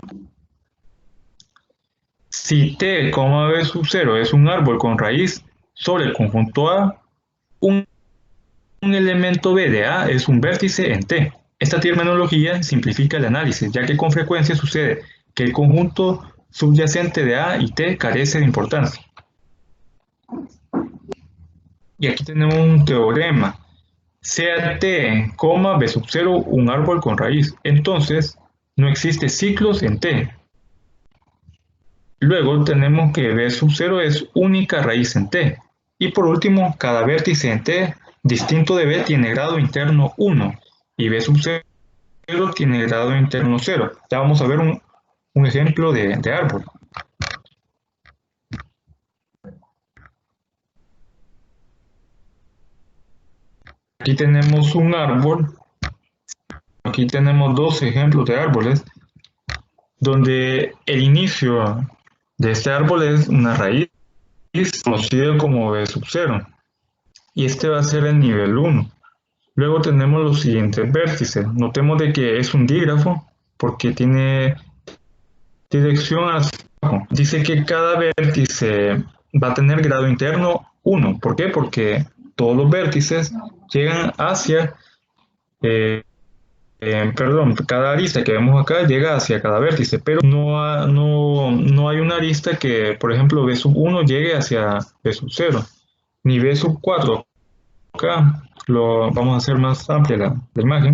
Si T, B sub 0 es un árbol con raíz sobre el conjunto A, un elemento B de A es un vértice en T. Esta terminología simplifica el análisis, ya que con frecuencia sucede que el conjunto subyacente de A y T carece de importancia. Y aquí tenemos un teorema. Sea t, b sub 0 un árbol con raíz. Entonces, no existe ciclos en t. Luego tenemos que b sub 0 es única raíz en t. Y por último, cada vértice en t distinto de b tiene grado interno 1 y b sub 0 tiene grado interno 0. Ya vamos a ver un ejemplo de árbol. Aquí tenemos un árbol. Aquí tenemos dos ejemplos de árboles donde el inicio de este árbol es una raíz conocida como B sub 0 y este va a ser el nivel 1. Luego tenemos los siguientes vértices. Notemos de que es un dígrafo porque tiene dirección hacia abajo. Dice que cada vértice va a tener grado interno 1. ¿Por qué? Porque todos los vértices llegan hacia cada arista que vemos acá llega hacia cada vértice, pero no hay una arista que, por ejemplo, B sub 1 llegue hacia B sub 0, ni B sub 4. Acá vamos a hacer más amplia la imagen.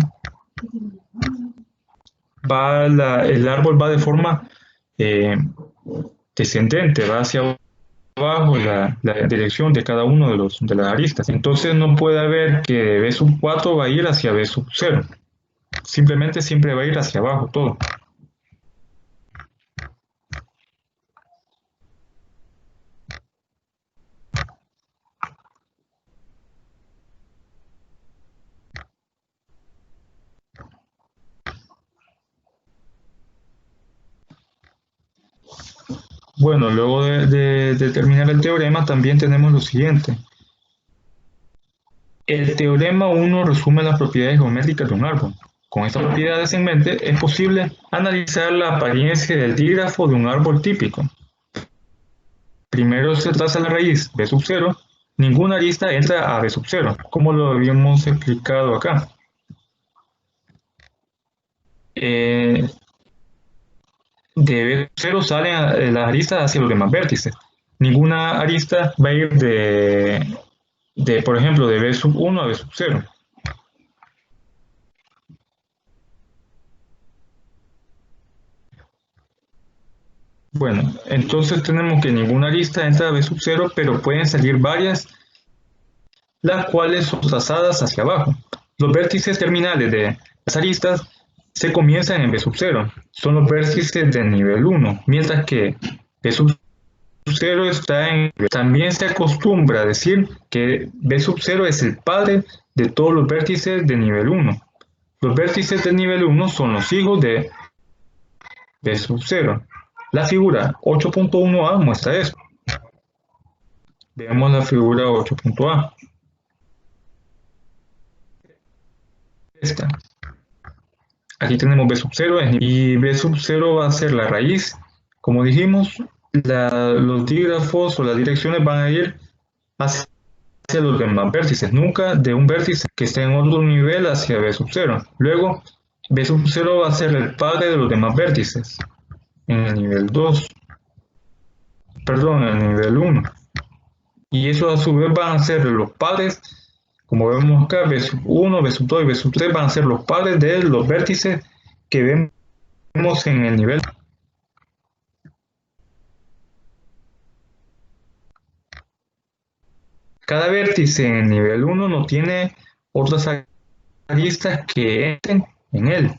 El árbol va de forma descendente, va hacia abajo la dirección de cada uno de las aristas. Entonces no puede haber que B sub 4 va a ir hacia B sub 0. Simplemente siempre va a ir hacia abajo todo. Bueno, luego de terminar el teorema también tenemos lo siguiente. El teorema 1 resume las propiedades geométricas de un árbol. Con estas propiedades en mente, es posible analizar la apariencia del dígrafo de un árbol típico. Primero se traza la raíz B sub 0, ninguna arista entra a B sub 0, como lo habíamos explicado acá. De B sub 0 salen las aristas hacia los demás vértices. Ninguna arista va a ir por ejemplo, de B sub 1 a B sub 0. Bueno, entonces tenemos que ninguna arista entra a B sub 0, pero pueden salir varias, las cuales son trazadas hacia abajo. Los vértices terminales de las aristas se comienzan en B sub 0, son los vértices de nivel 1, mientras que B sub 0 está en... También se acostumbra a decir que B sub 0 es el padre de todos los vértices de nivel 1. Los vértices de nivel 1 son los hijos de B sub 0. La figura 8.1a muestra esto. Veamos la figura 8.a. Esta. Aquí tenemos B sub 0 y B sub 0 va a ser la raíz. Como dijimos, los dígrafos o las direcciones van a ir hacia los demás vértices, nunca de un vértice que esté en otro nivel hacia B sub 0. Luego, B sub 0 va a ser el padre de los demás vértices en el nivel 2, perdón, en el nivel 1. Y eso a su vez van a ser los padres, como vemos acá, B sub 1, B sub 2 y B sub 3 van a ser los padres de los vértices que vemos en el nivel. Cada vértice en el nivel 1 no tiene otras aristas que entren en él,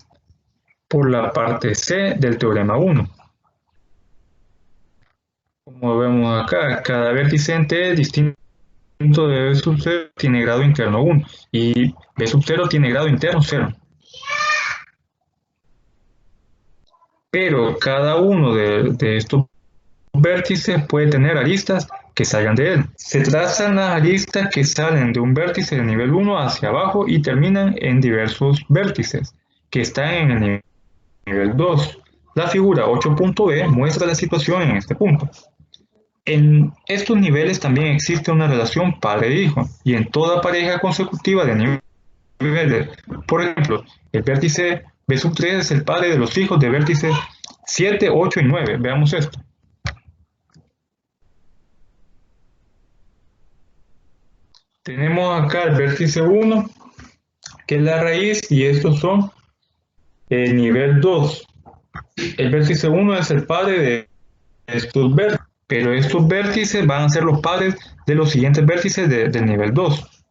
por la parte C del teorema 1. Como vemos acá, cada vértice en T distinto de B sub 0 tiene grado interno 1 y B sub 0 tiene grado interno 0. Pero cada uno de estos vértices puede tener aristas que salgan de él. Se trazan las aristas que salen de un vértice de nivel 1 hacia abajo y terminan en diversos vértices que están en el nivel 2. La figura 8.b muestra la situación en este punto. En estos niveles también existe una relación padre-hijo y en toda pareja consecutiva de niveles. Por ejemplo, el vértice B sub 3 es el padre de los hijos de vértices 7, 8 y 9. Veamos esto. Tenemos acá el vértice 1, que es la raíz, y estos son el nivel 2. El vértice 1 es el padre de estos vértices, pero estos vértices van a ser los padres de los siguientes vértices del nivel 2.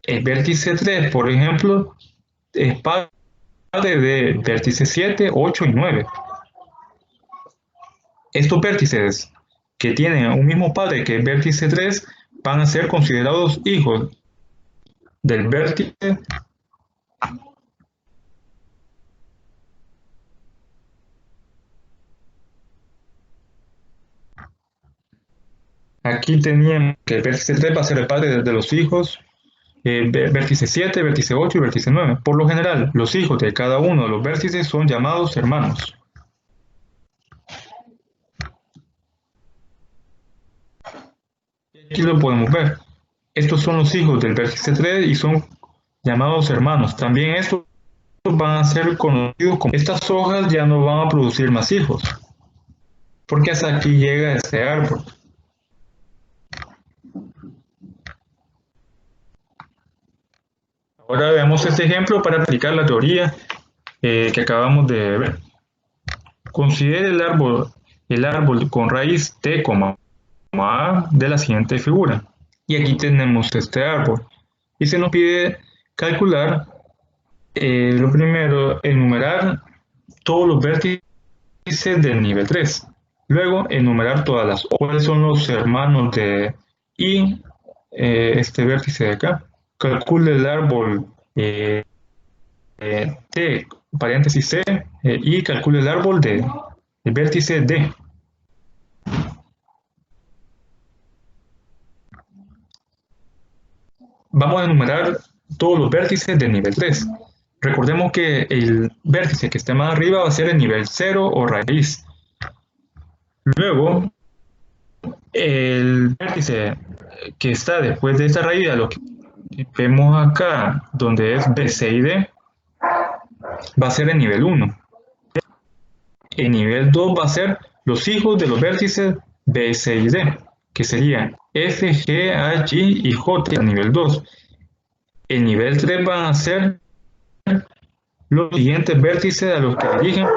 El vértice 3, por ejemplo, es padre de vértices 7, 8 y 9. Estos vértices que tienen un mismo padre que el vértice 3 van a ser considerados hijos del vértice. Aquí teníamos que el vértice 3 va a ser el padre de los hijos, vértice 7, vértice 8 y vértice 9. Por lo general, los hijos de cada uno de los vértices son llamados hermanos. Aquí lo podemos ver. Estos son los hijos del vértice 3 y son llamados hermanos. También estos van a ser conocidos como... Estas hojas ya no van a producir más hijos, porque hasta aquí llega este árbol. Ahora veamos este ejemplo para aplicar la teoría que acabamos de ver. Considere el árbol con raíz t, a de la siguiente figura. Y aquí tenemos este árbol. Y se nos pide calcular, lo primero, enumerar todos los vértices del nivel 3. Luego, enumerar todas las. ¿Cuáles son los hermanos de I? Este vértice de acá. Calcule el árbol T, paréntesis C, y calcule el árbol del vértice D. Vamos a enumerar todos los vértices del nivel 3. Recordemos que el vértice que esté más arriba va a ser el nivel 0 o raíz. Luego, el vértice que está después de esta raíz, lo que vemos acá, donde es B, C y D, va a ser el nivel 1. El nivel 2 va a ser los hijos de los vértices B, C y D, que serían F, G, H, I y J, nivel 2. El nivel 3 van a ser los siguientes vértices a los que dirigen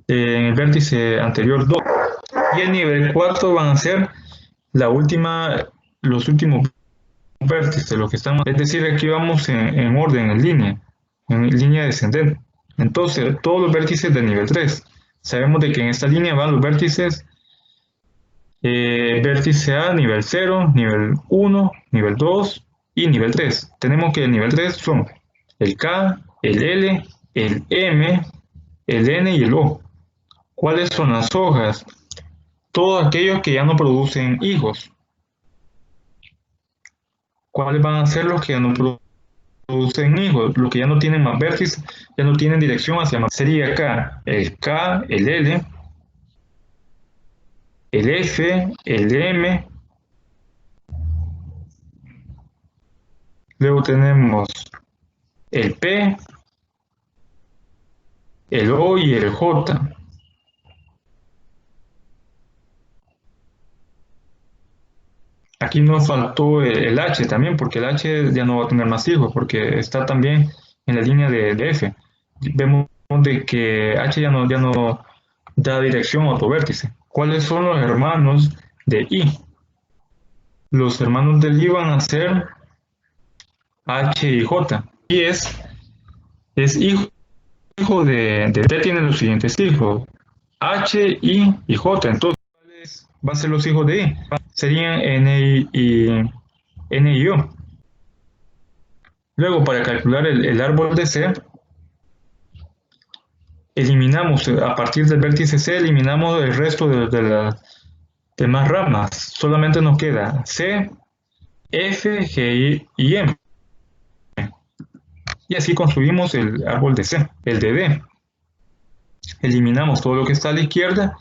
en el vértice anterior 2. Y el nivel 4 van a ser los últimos vértices, los que están, es decir, aquí vamos en orden, en línea descendente. Entonces, todos los vértices del nivel 3. Sabemos de que en esta línea van los vértices, vértice A, nivel 0, nivel 1, nivel 2 y nivel 3. Tenemos que el nivel 3 son el K, el L, el M, el N y el O. ¿Cuáles son las hojas? Todos aquellos que ya no producen hijos. ¿Cuáles van a ser los que ya no producen hijos? Los que ya no tienen más vértices, ya no tienen dirección hacia más. Sería acá el K, el L, el F, el M. Luego tenemos el P, el O y el J. Aquí nos faltó el H también, porque el H ya no va a tener más hijos, porque está también en la línea de F. Vemos de que H ya no da dirección a otro vértice. ¿Cuáles son los hermanos de I? Los hermanos de I van a ser H y J. Y es hijo de T, tiene los siguientes hijos: H, I y J. Entonces, ¿cuáles van a ser los hijos de I? Serían N y O. Luego, para calcular el árbol de C, eliminamos, a partir del vértice C, eliminamos el resto de las demás ramas. Solamente nos queda C, F, G y M. Y así construimos el árbol de C, el de D. Eliminamos todo lo que está a la izquierda.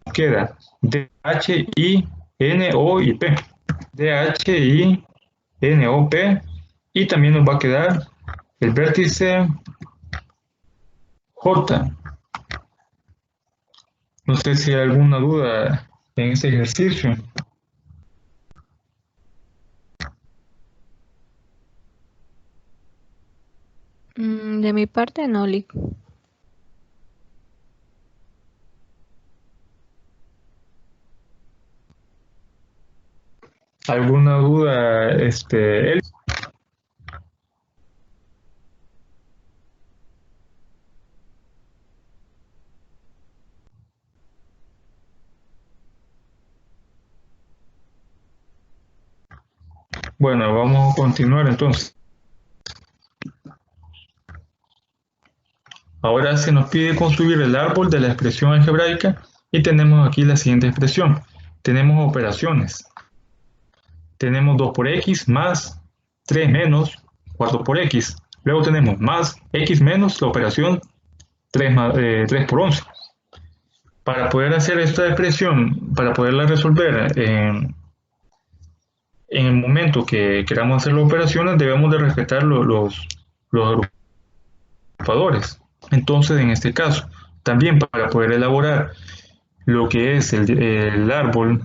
Nos queda D, H, I, N, O y P. D, H, I, N, O, P. Y también nos va a quedar el vértice J. No sé si hay alguna duda en este ejercicio. De mi parte, no, Lick. ¿Alguna duda, Eli? Bueno, vamos a continuar entonces. Ahora se nos pide construir el árbol de la expresión algebraica y tenemos aquí la siguiente expresión. Tenemos operaciones. Tenemos 2 por x más 3 menos 4 por x. Luego tenemos más x menos la operación 3 por 11. Para poder hacer esta expresión, para poderla resolver en el momento que queramos hacer las operaciones, debemos de respetar los agrupadores. Entonces, en este caso, también para poder elaborar lo que es el árbol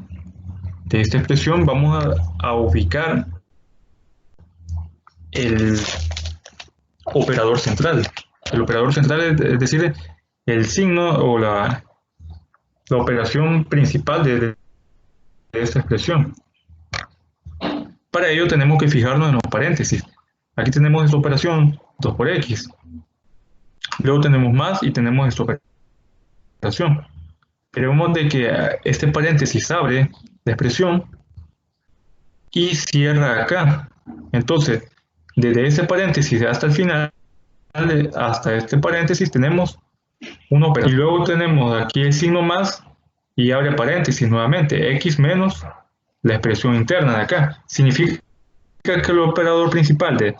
de esta expresión, vamos a ubicar el operador central. El operador central es decir, el signo o la operación principal de esta expresión. Para ello tenemos que fijarnos en los paréntesis. Aquí tenemos esta operación 2 por x. Luego tenemos más y tenemos esta operación. Queremos de que este paréntesis abre la expresión y cierra acá. Entonces, desde ese paréntesis hasta el final, hasta este paréntesis, tenemos una operación. Y luego tenemos aquí el signo más y abre paréntesis nuevamente, x menos la expresión interna de acá. Significa que el operador principal de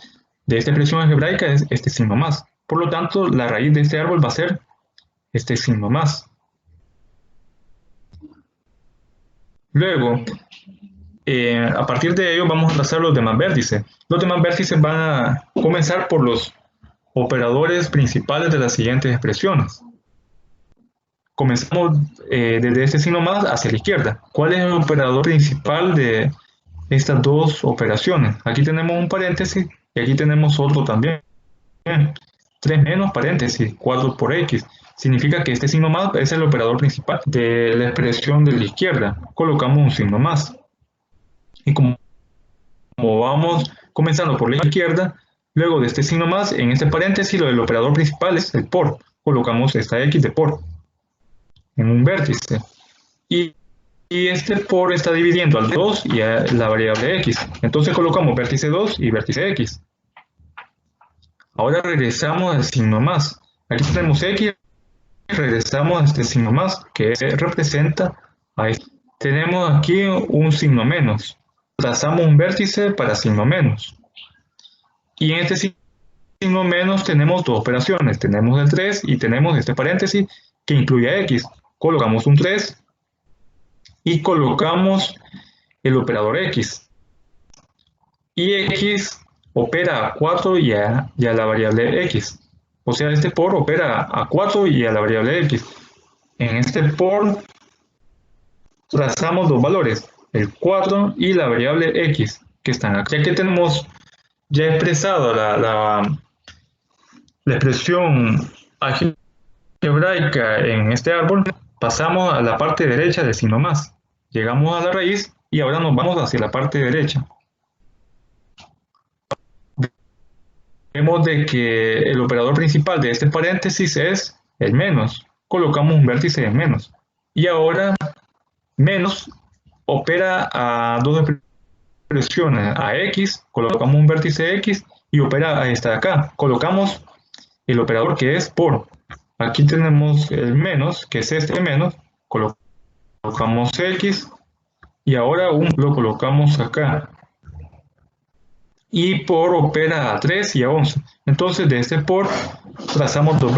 esta expresión algebraica es este signo más. Por lo tanto, la raíz de este árbol va a ser este signo más. Luego, a partir de ello vamos a trazar los demás vértices. Los demás vértices van a comenzar por los operadores principales de las siguientes expresiones. Comenzamos desde este signo más hacia la izquierda. ¿Cuál es el operador principal de estas dos operaciones? Aquí tenemos un paréntesis y aquí tenemos otro también. 3 menos paréntesis, 4 por x. Significa que este signo más es el operador principal de la expresión de la izquierda. Colocamos un signo más. Y como vamos comenzando por la izquierda, luego de este signo más, en este paréntesis, el operador principal es el por. Colocamos esta x de por en un vértice. Y este por está dividiendo al 2 y a la variable x. Entonces colocamos vértice 2 y vértice x. Ahora regresamos al signo más. Aquí tenemos x, regresamos a este signo más que representa a este. Tenemos aquí un signo menos. Trazamos un vértice para signo menos. Y en este signo menos tenemos dos operaciones. Tenemos el 3 y tenemos este paréntesis que incluye a x. Colocamos un 3 y colocamos el operador x. Y x opera a 4 y a la variable x. O sea, este por opera a 4 y a la variable x. En este por trazamos dos valores, el 4 y la variable x, que están aquí. Ya que tenemos ya expresado la expresión algebraica en este árbol, pasamos a la parte derecha del signo más. Llegamos a la raíz y ahora nos vamos hacia la parte derecha. Vemos de que el operador principal de este paréntesis es el menos. Colocamos un vértice en menos. Y ahora menos opera a dos expresiones, a x, colocamos un vértice x y opera a esta de acá. Colocamos el operador que es por. Aquí tenemos el menos, que es este menos, colocamos x y ahora lo colocamos acá. Y por opera a 3 y a 11. Entonces de este por trazamos dos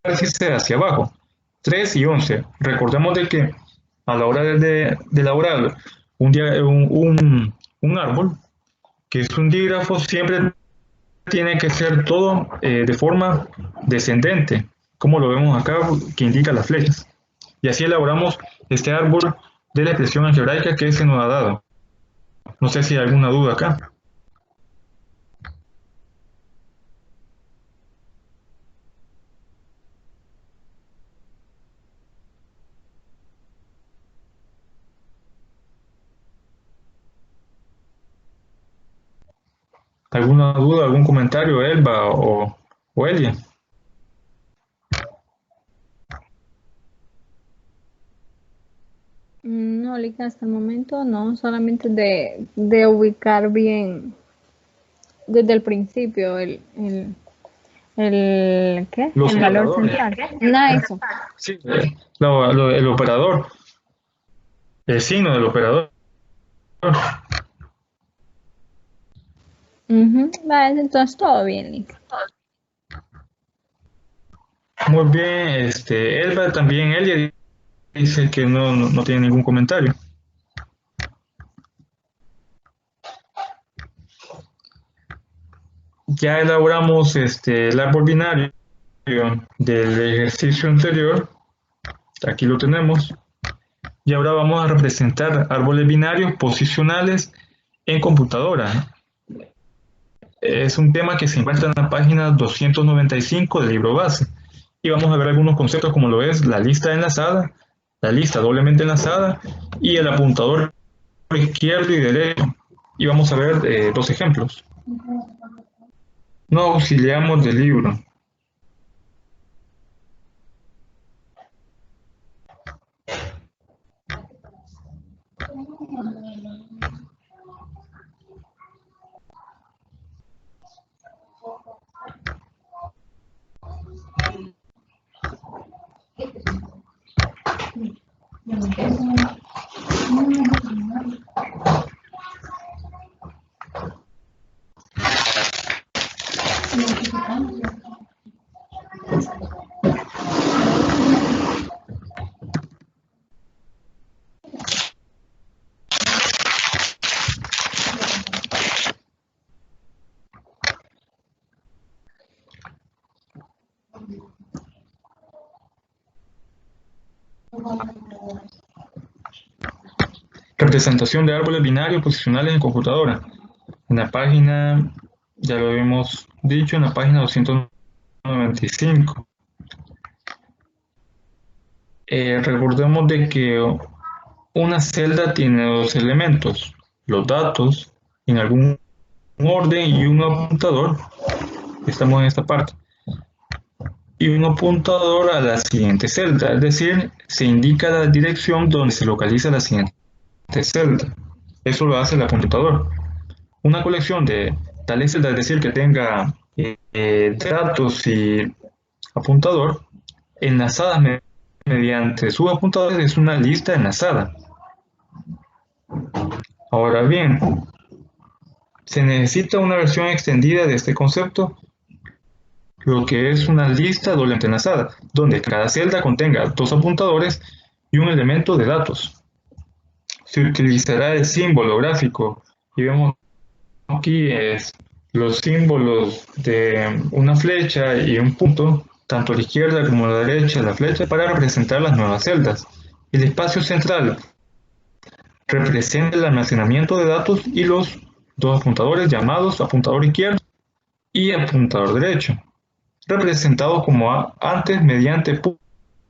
vértices hacia abajo, 3 y 11. Recordemos de que a la hora de elaborar un árbol, que es un dígrafo, siempre tiene que ser todo de forma descendente, como lo vemos acá, que indica las flechas. Y así elaboramos este árbol de la expresión algebraica que se nos ha dado. No sé si hay alguna duda acá. ¿Alguna duda, algún comentario, Elba o Elia? No, Lika, hasta el momento no, solamente de ubicar bien desde el principio ¿qué? Los El valor operadores. central. No, eso. Sí, el operador, el signo del operador. Vale, entonces todo bien, Lika. Muy bien, Elba también, Elia dice que no tiene ningún comentario. Ya elaboramos el árbol binario del ejercicio anterior. Aquí lo tenemos. Y ahora vamos a representar árboles binarios posicionales en computadora. Es un tema que se encuentra en la página 295 del libro base. Y vamos a ver algunos conceptos como lo es la lista enlazada, la lista doblemente enlazada y el apuntador izquierdo y derecho. Y vamos a ver dos ejemplos. Nos auxiliamos del libro. Representación de árboles binarios posicionales en computadora. En la página, ya lo habíamos dicho, en la página 295. Recordemos de que una celda tiene dos elementos, los datos en algún orden y un apuntador. Estamos en esta parte. Y un apuntador a la siguiente celda, es decir, se indica la dirección donde se localiza la siguiente celda. Eso lo hace el apuntador. Una colección de tales celdas, es decir, que tenga datos y apuntador enlazadas mediante subapuntadores, es una lista enlazada. Ahora bien, se necesita una versión extendida de este concepto, lo que es una lista doblemente enlazada, donde cada celda contenga dos apuntadores y un elemento de datos. Se utilizará el símbolo gráfico y vemos aquí los símbolos de una flecha y un punto, tanto a la izquierda como a la derecha de la flecha, para representar las nuevas celdas. El espacio central representa el almacenamiento de datos y los dos apuntadores llamados apuntador izquierdo y apuntador derecho, representados como antes mediante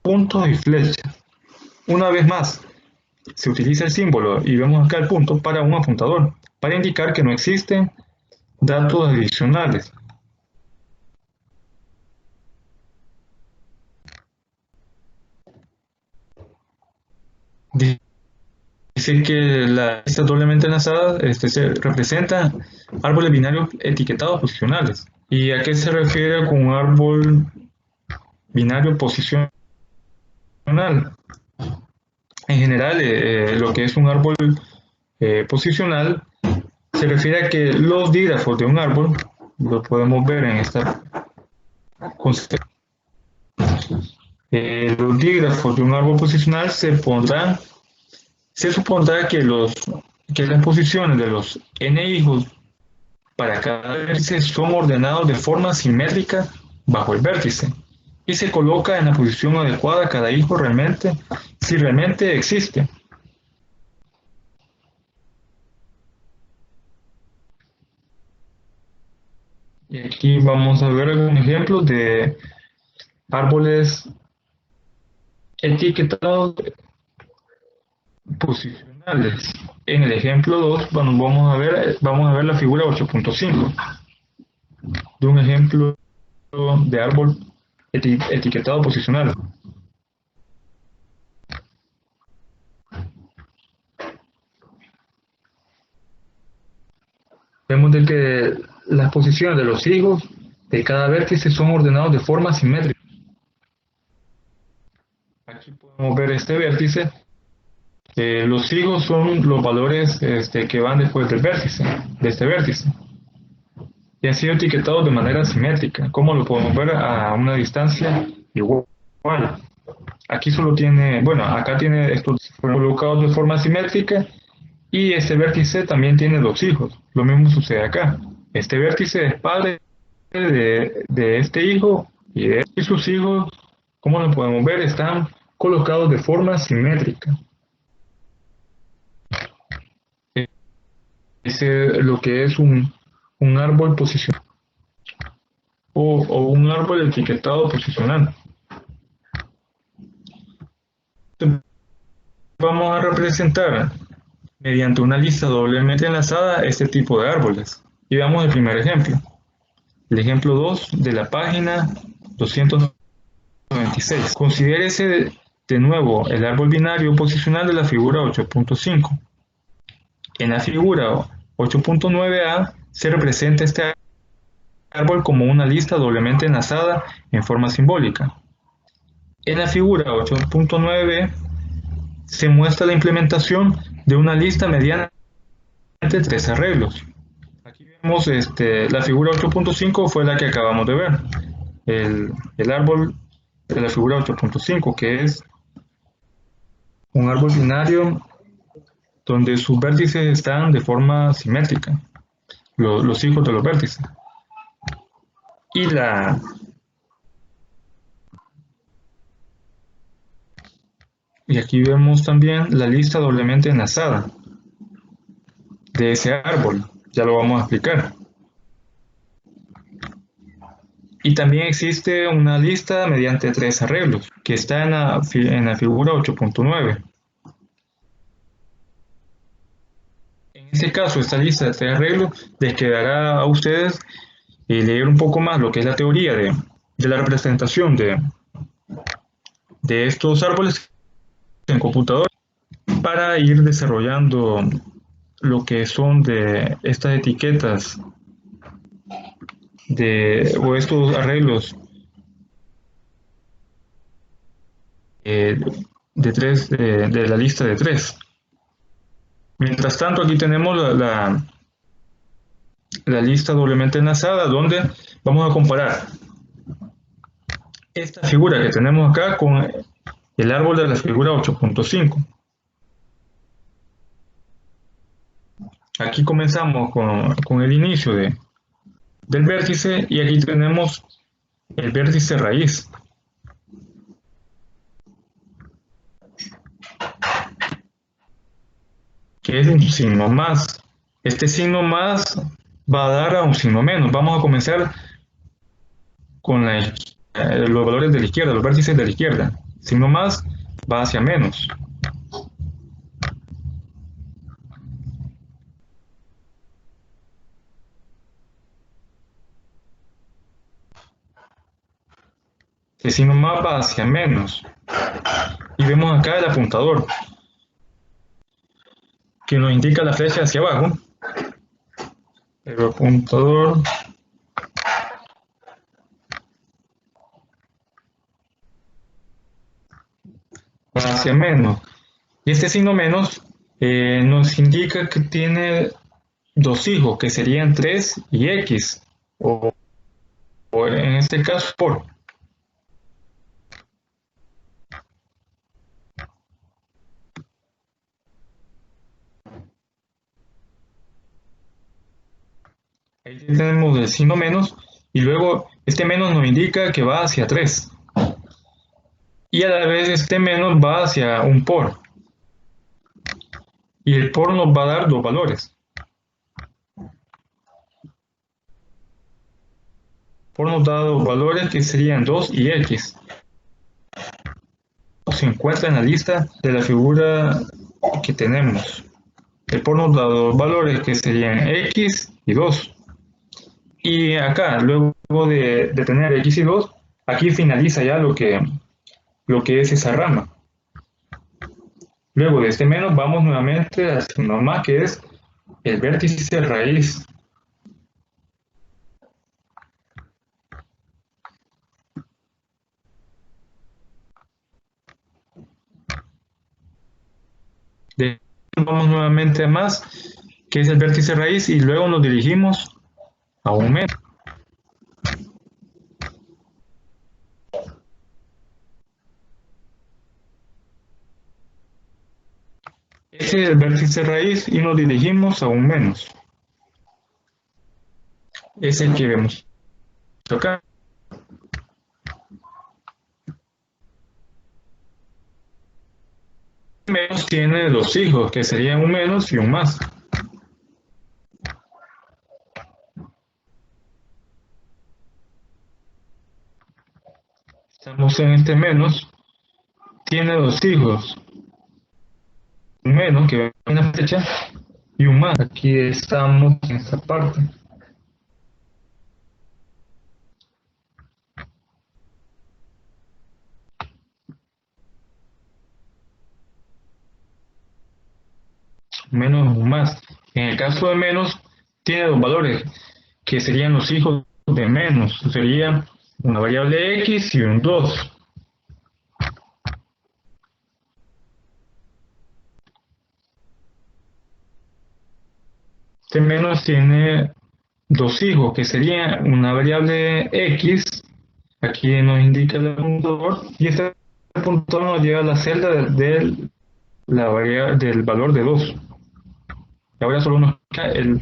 puntos y flechas. Una vez más, se utiliza el símbolo y vemos acá el punto para un apuntador, para indicar que no existen datos adicionales. Dice que la lista doblemente enlazada se representa árboles binarios etiquetados posicionales. ¿Y a qué se refiere con un árbol binario posicional? En general, lo que es un árbol posicional se refiere a que los dígrafos de un árbol, lo podemos ver en esta concepto, los dígrafos de un árbol posicional se supondrá que las posiciones de los n hijos para cada vértice son ordenados de forma simétrica bajo el vértice y se coloca en la posición adecuada cada hijo si realmente existe. Y aquí vamos a ver algunos ejemplos de árboles etiquetados posicionales. En el ejemplo 2, bueno, vamos a ver la figura 8.5 de un ejemplo de árbol etiquetado posicional. Vemos de que las posiciones de los higos de cada vértice son ordenados de forma simétrica. Aquí podemos ver este vértice. Los higos son los valores que van después del vértice, de este vértice. Y han sido etiquetados de manera simétrica. ¿Cómo lo podemos ver? A una distancia igual. Aquí solo tiene, bueno, acá tiene estos colocados de forma simétrica y este vértice también tiene dos hijos. Lo mismo sucede acá. Este vértice es padre de este hijo y sus hijos, como lo podemos ver, están colocados de forma simétrica. Es lo que es un árbol posicional o un árbol etiquetado posicional. Vamos a representar mediante una lista doblemente enlazada este tipo de árboles. Y veamos el primer ejemplo. El ejemplo 2 de la página 296. Considérese de nuevo el árbol binario posicional de la figura 8.5. En la figura 8.9a se representa este árbol como una lista doblemente enlazada en forma simbólica. En la figura 8.9b se muestra la implementación de una lista mediante tres arreglos. Aquí vemos la figura 8.5 fue la que acabamos de ver. El árbol de la figura 8.5, que es un árbol binario donde sus vértices están de forma simétrica, los hijos de los vértices. Y aquí vemos también la lista doblemente enlazada de ese árbol, ya lo vamos a explicar. Y también existe una lista mediante tres arreglos, que está en la figura 8.9. En este caso, esta lista de tres arreglos les quedará a ustedes leer un poco más lo que es la teoría de la representación de estos árboles en computador para ir desarrollando lo que son de estas etiquetas o estos arreglos de la lista de tres. Mientras tanto, aquí tenemos la lista doblemente enlazada, donde vamos a comparar esta figura que tenemos acá con el árbol de la figura 8.5. Aquí comenzamos con el inicio del vértice y aquí tenemos el vértice raíz. Que es un signo más. Este signo más va a dar a un signo menos. Vamos a comenzar con los valores de la izquierda, los vértices de la izquierda. Signo más va hacia menos. El signo más va hacia menos. Y vemos acá el apuntador, que nos indica la flecha hacia abajo. El apuntador va hacia menos. Y este signo menos nos indica que tiene dos hijos, que serían 3 y X, o en este caso por. Ahí tenemos el signo menos y luego este menos nos indica que va hacia 3. Y a la vez este menos va hacia un por. Y el por nos va a dar dos valores. Por nos da dos valores que serían 2 y X. Se encuentra en la lista de la figura que tenemos. El por nos da dos valores que serían x y 2. Y acá, luego de tener x y 2, aquí finaliza ya lo que es esa rama. Luego de este menos vamos nuevamente al signo más, que es el vértice raíz. De vamos nuevamente a más, que es el vértice raíz, y luego nos dirigimos a un menos. Ese es el vértice raíz y nos dirigimos a un menos. Es el que vemos acá. Menos tiene dos hijos, que serían un menos y un más. Estamos en este menos, tiene dos hijos, un menos que va en la flecha y un más. Aquí estamos en esta parte. Menos un más. En el caso de menos, tiene dos valores, que serían los hijos de menos. Sería una variable x y un 2. Este menos tiene dos hijos, que sería una variable x, aquí nos indica el apuntador, y este apuntador nos lleva a la celda del valor de 2. Y ahora solo nos queda el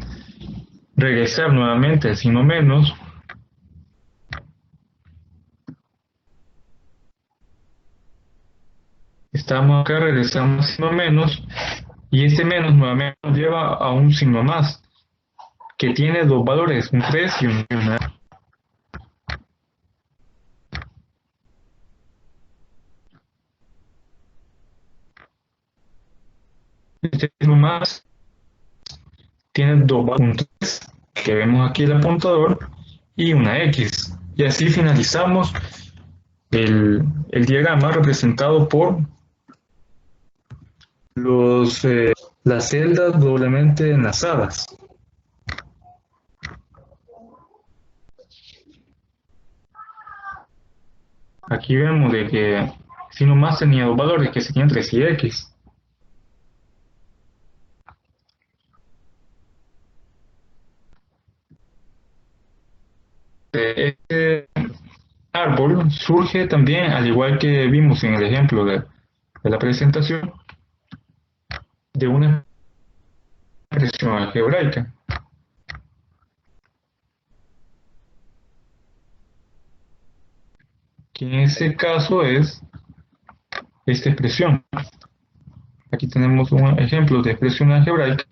regresar nuevamente al signo menos, estamos acá, regresamos al signo menos, y este menos nuevamente nos lleva a un signo más, que tiene dos valores, un 3 y un 1. Este signo más tiene dos valores, que vemos aquí el apuntador, y una X. Y así finalizamos el diagrama representado por las celdas doblemente enlazadas. Aquí vemos de que si nomás tenía dos valores, que serían 3 y X. Este árbol surge también, al igual que vimos en el ejemplo de la presentación, de una expresión algebraica, que en este caso es esta expresión. Aquí tenemos un ejemplo de expresión algebraica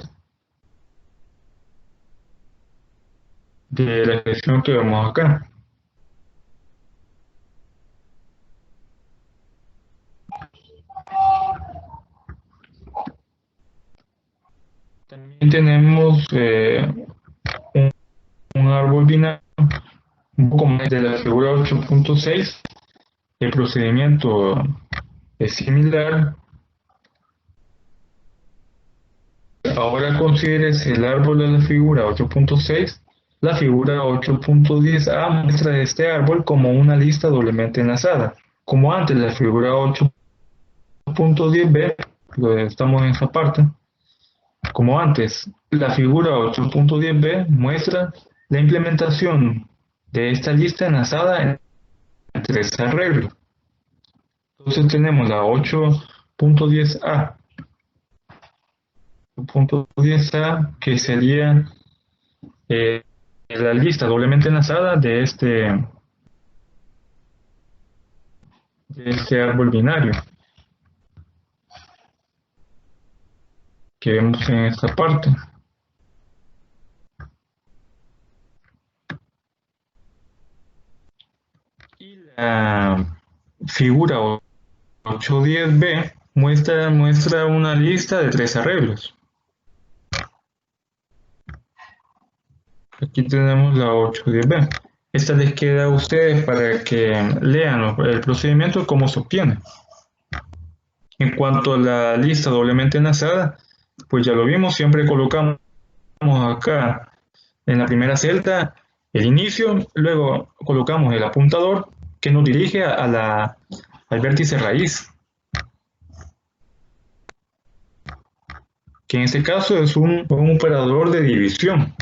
de la expresión que vemos acá. También tenemos un árbol binario, un poco más de la figura 8.6. El procedimiento es similar. Ahora consideres el árbol de la figura 8.6. La figura 8.10a muestra este árbol como una lista doblemente enlazada. Como antes, la figura 8.10b, estamos en esta parte. Como antes, la figura 8.10b muestra la implementación de esta lista enlazada en tres arreglos. Entonces tenemos la 8.10a. 8.10a, que sería la lista doblemente enlazada de este árbol binario que vemos en esta parte. Y la figura 8.10b muestra una lista de tres arreglos. Aquí tenemos la 810B. Esta les queda a ustedes para que lean el procedimiento, cómo se obtiene. En cuanto a la lista doblemente enlazada, pues ya lo vimos, siempre colocamos acá en la primera celda el inicio, luego colocamos el apuntador que nos dirige al vértice raíz, que en este caso es un operador de división.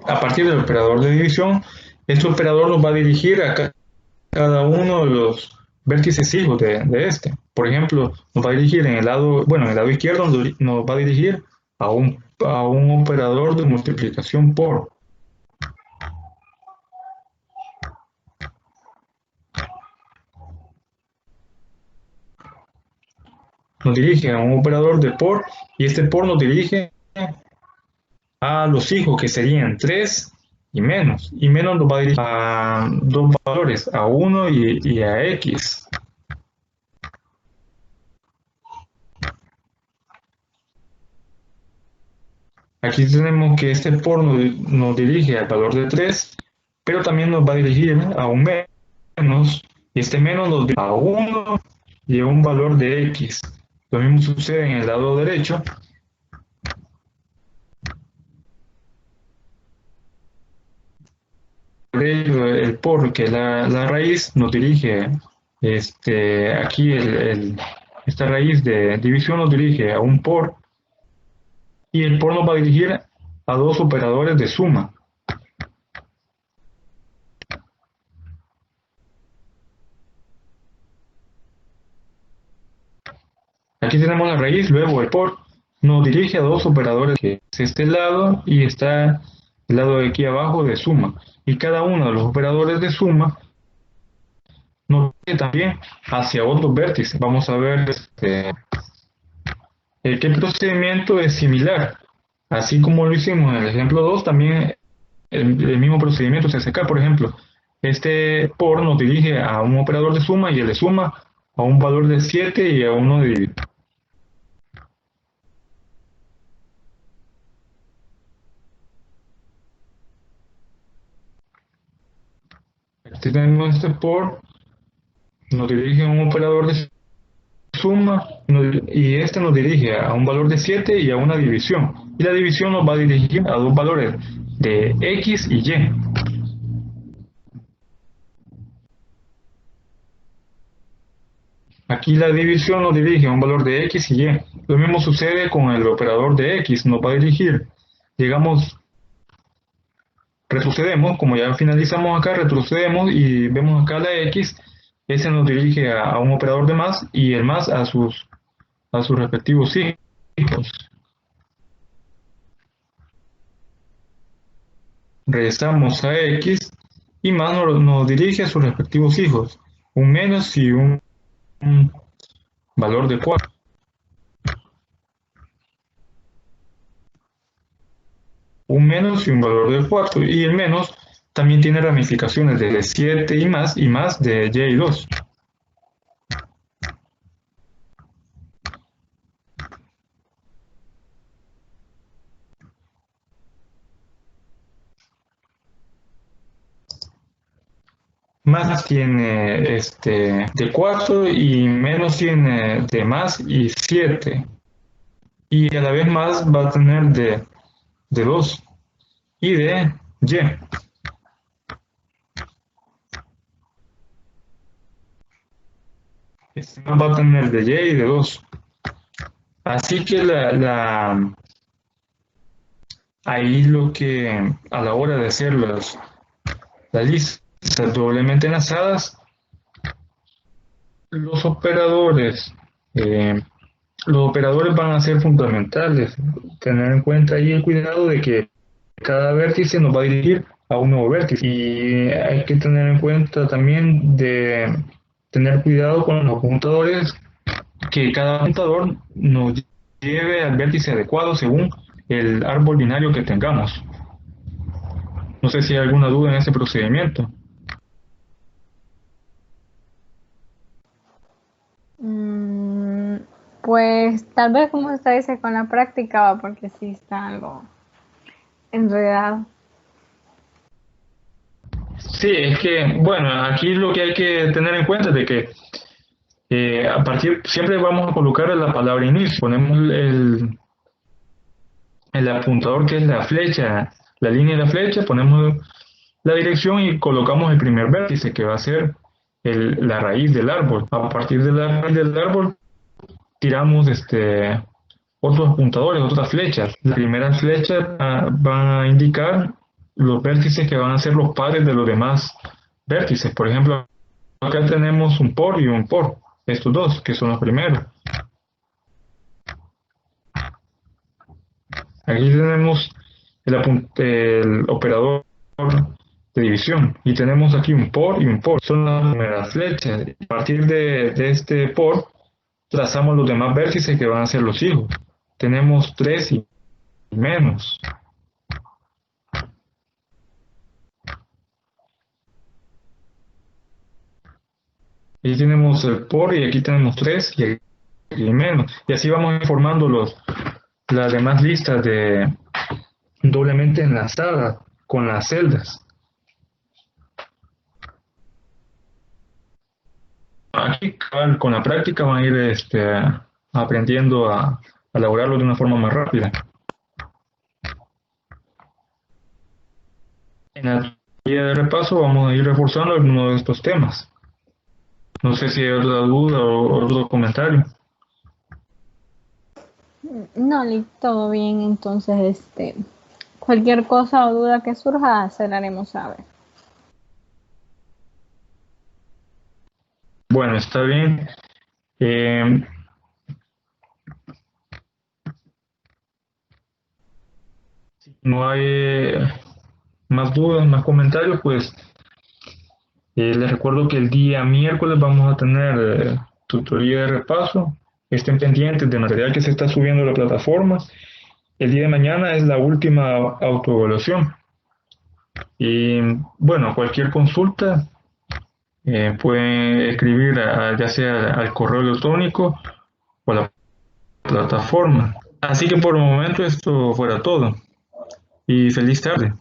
A partir del operador de división, este operador nos va a dirigir a cada uno de los vértices hijos de este. Por ejemplo, nos va a dirigir en el lado izquierdo, nos va a dirigir a un operador de multiplicación por. Nos dirige a un operador de por, y este por nos dirige a los hijos, que serían 3 y menos nos va a dirigir a dos valores, a 1 y a x. Aquí tenemos que este por nos dirige al valor de 3, pero también nos va a dirigir a un menos, y este menos nos dirige a 1 y a un valor de x. Lo mismo sucede en el lado derecho. El por, que es la raíz, nos dirige aquí esta raíz de división nos dirige a un por, y el por nos va a dirigir a dos operadores de suma. Aquí tenemos la raíz, luego el por nos dirige a dos operadores, que es este lado y está el lado de aquí abajo de suma, y cada uno de los operadores de suma nos dirige también hacia otros vértices. Vamos a ver qué procedimiento es similar. Así como lo hicimos en el ejemplo 2, también el mismo procedimiento se hace acá. Por ejemplo, este por nos dirige a un operador de suma, y el de suma a un valor de 7 y a uno de división. Aquí tenemos este por, nos dirige a un operador de suma, y este nos dirige a un valor de 7 y a una división. Y la división nos va a dirigir a dos valores de x y y. Aquí la división nos dirige a un valor de x y y. Lo mismo sucede con el operador de x, nos va a dirigir, digamos, retrocedemos, como ya finalizamos acá, retrocedemos y vemos acá la x, ese nos dirige a un operador de más, y el más a sus respectivos hijos. Regresamos a x, y más nos dirige a sus respectivos hijos, un menos y un valor de 4. Un menos y un valor de 4, y el menos también tiene ramificaciones de 7 y más de y y 2. Más tiene de 4, y menos tiene de más y 7. Y a la vez más va a tener de 2 y de y. Este más va a tener de y de 2. Así que ahí lo que a la hora de hacer las listas doblemente enlazadas, los operadores van a ser fundamentales. Tener en cuenta ahí el cuidado de que cada vértice nos va a dirigir a un nuevo vértice, y hay que tener en cuenta también de tener cuidado con los apuntadores, que cada apuntador nos lleve al vértice adecuado según el árbol binario que tengamos. No sé si hay alguna duda en este procedimiento. Pues tal vez como usted dice con la práctica va porque sí está algo enredado. Sí, es que, bueno, aquí lo que hay que tener en cuenta es de que a partir, siempre vamos a colocar la palabra inicio, ponemos el apuntador que es la flecha, la línea de la flecha, ponemos la dirección y colocamos el primer vértice que va a ser la raíz del árbol. A partir de la raíz del árbol tiramos otros apuntadores, otras flechas. La primera flecha va a indicar los vértices que van a ser los padres de los demás vértices. Por ejemplo, acá tenemos un por y un por, estos dos que son los primeros. Aquí tenemos el operador de división y tenemos aquí un por y un por. Son las primeras flechas. A partir de este por trazamos los demás vértices que van a ser los hijos. Tenemos 3 y menos. Aquí tenemos el por y aquí tenemos 3 y menos. Y así vamos formando las demás listas de doblemente enlazadas con las celdas. Aquí con la práctica van a ir aprendiendo a elaborarlo de una forma más rápida. En la guía de repaso vamos a ir reforzando algunos de estos temas. No sé si hay otra duda o otro comentario. No, todo bien, entonces cualquier cosa o duda que surja se la haremos saber. Bueno, está bien. Si no hay más dudas, más comentarios, pues les recuerdo que el día miércoles vamos a tener tutoría de repaso. Estén pendientes del material que se está subiendo a la plataforma. El día de mañana es la última autoevaluación. Y bueno, cualquier consulta pueden escribir ya sea al correo electrónico o a la plataforma. Así que por el momento esto fuera todo. Y feliz tarde.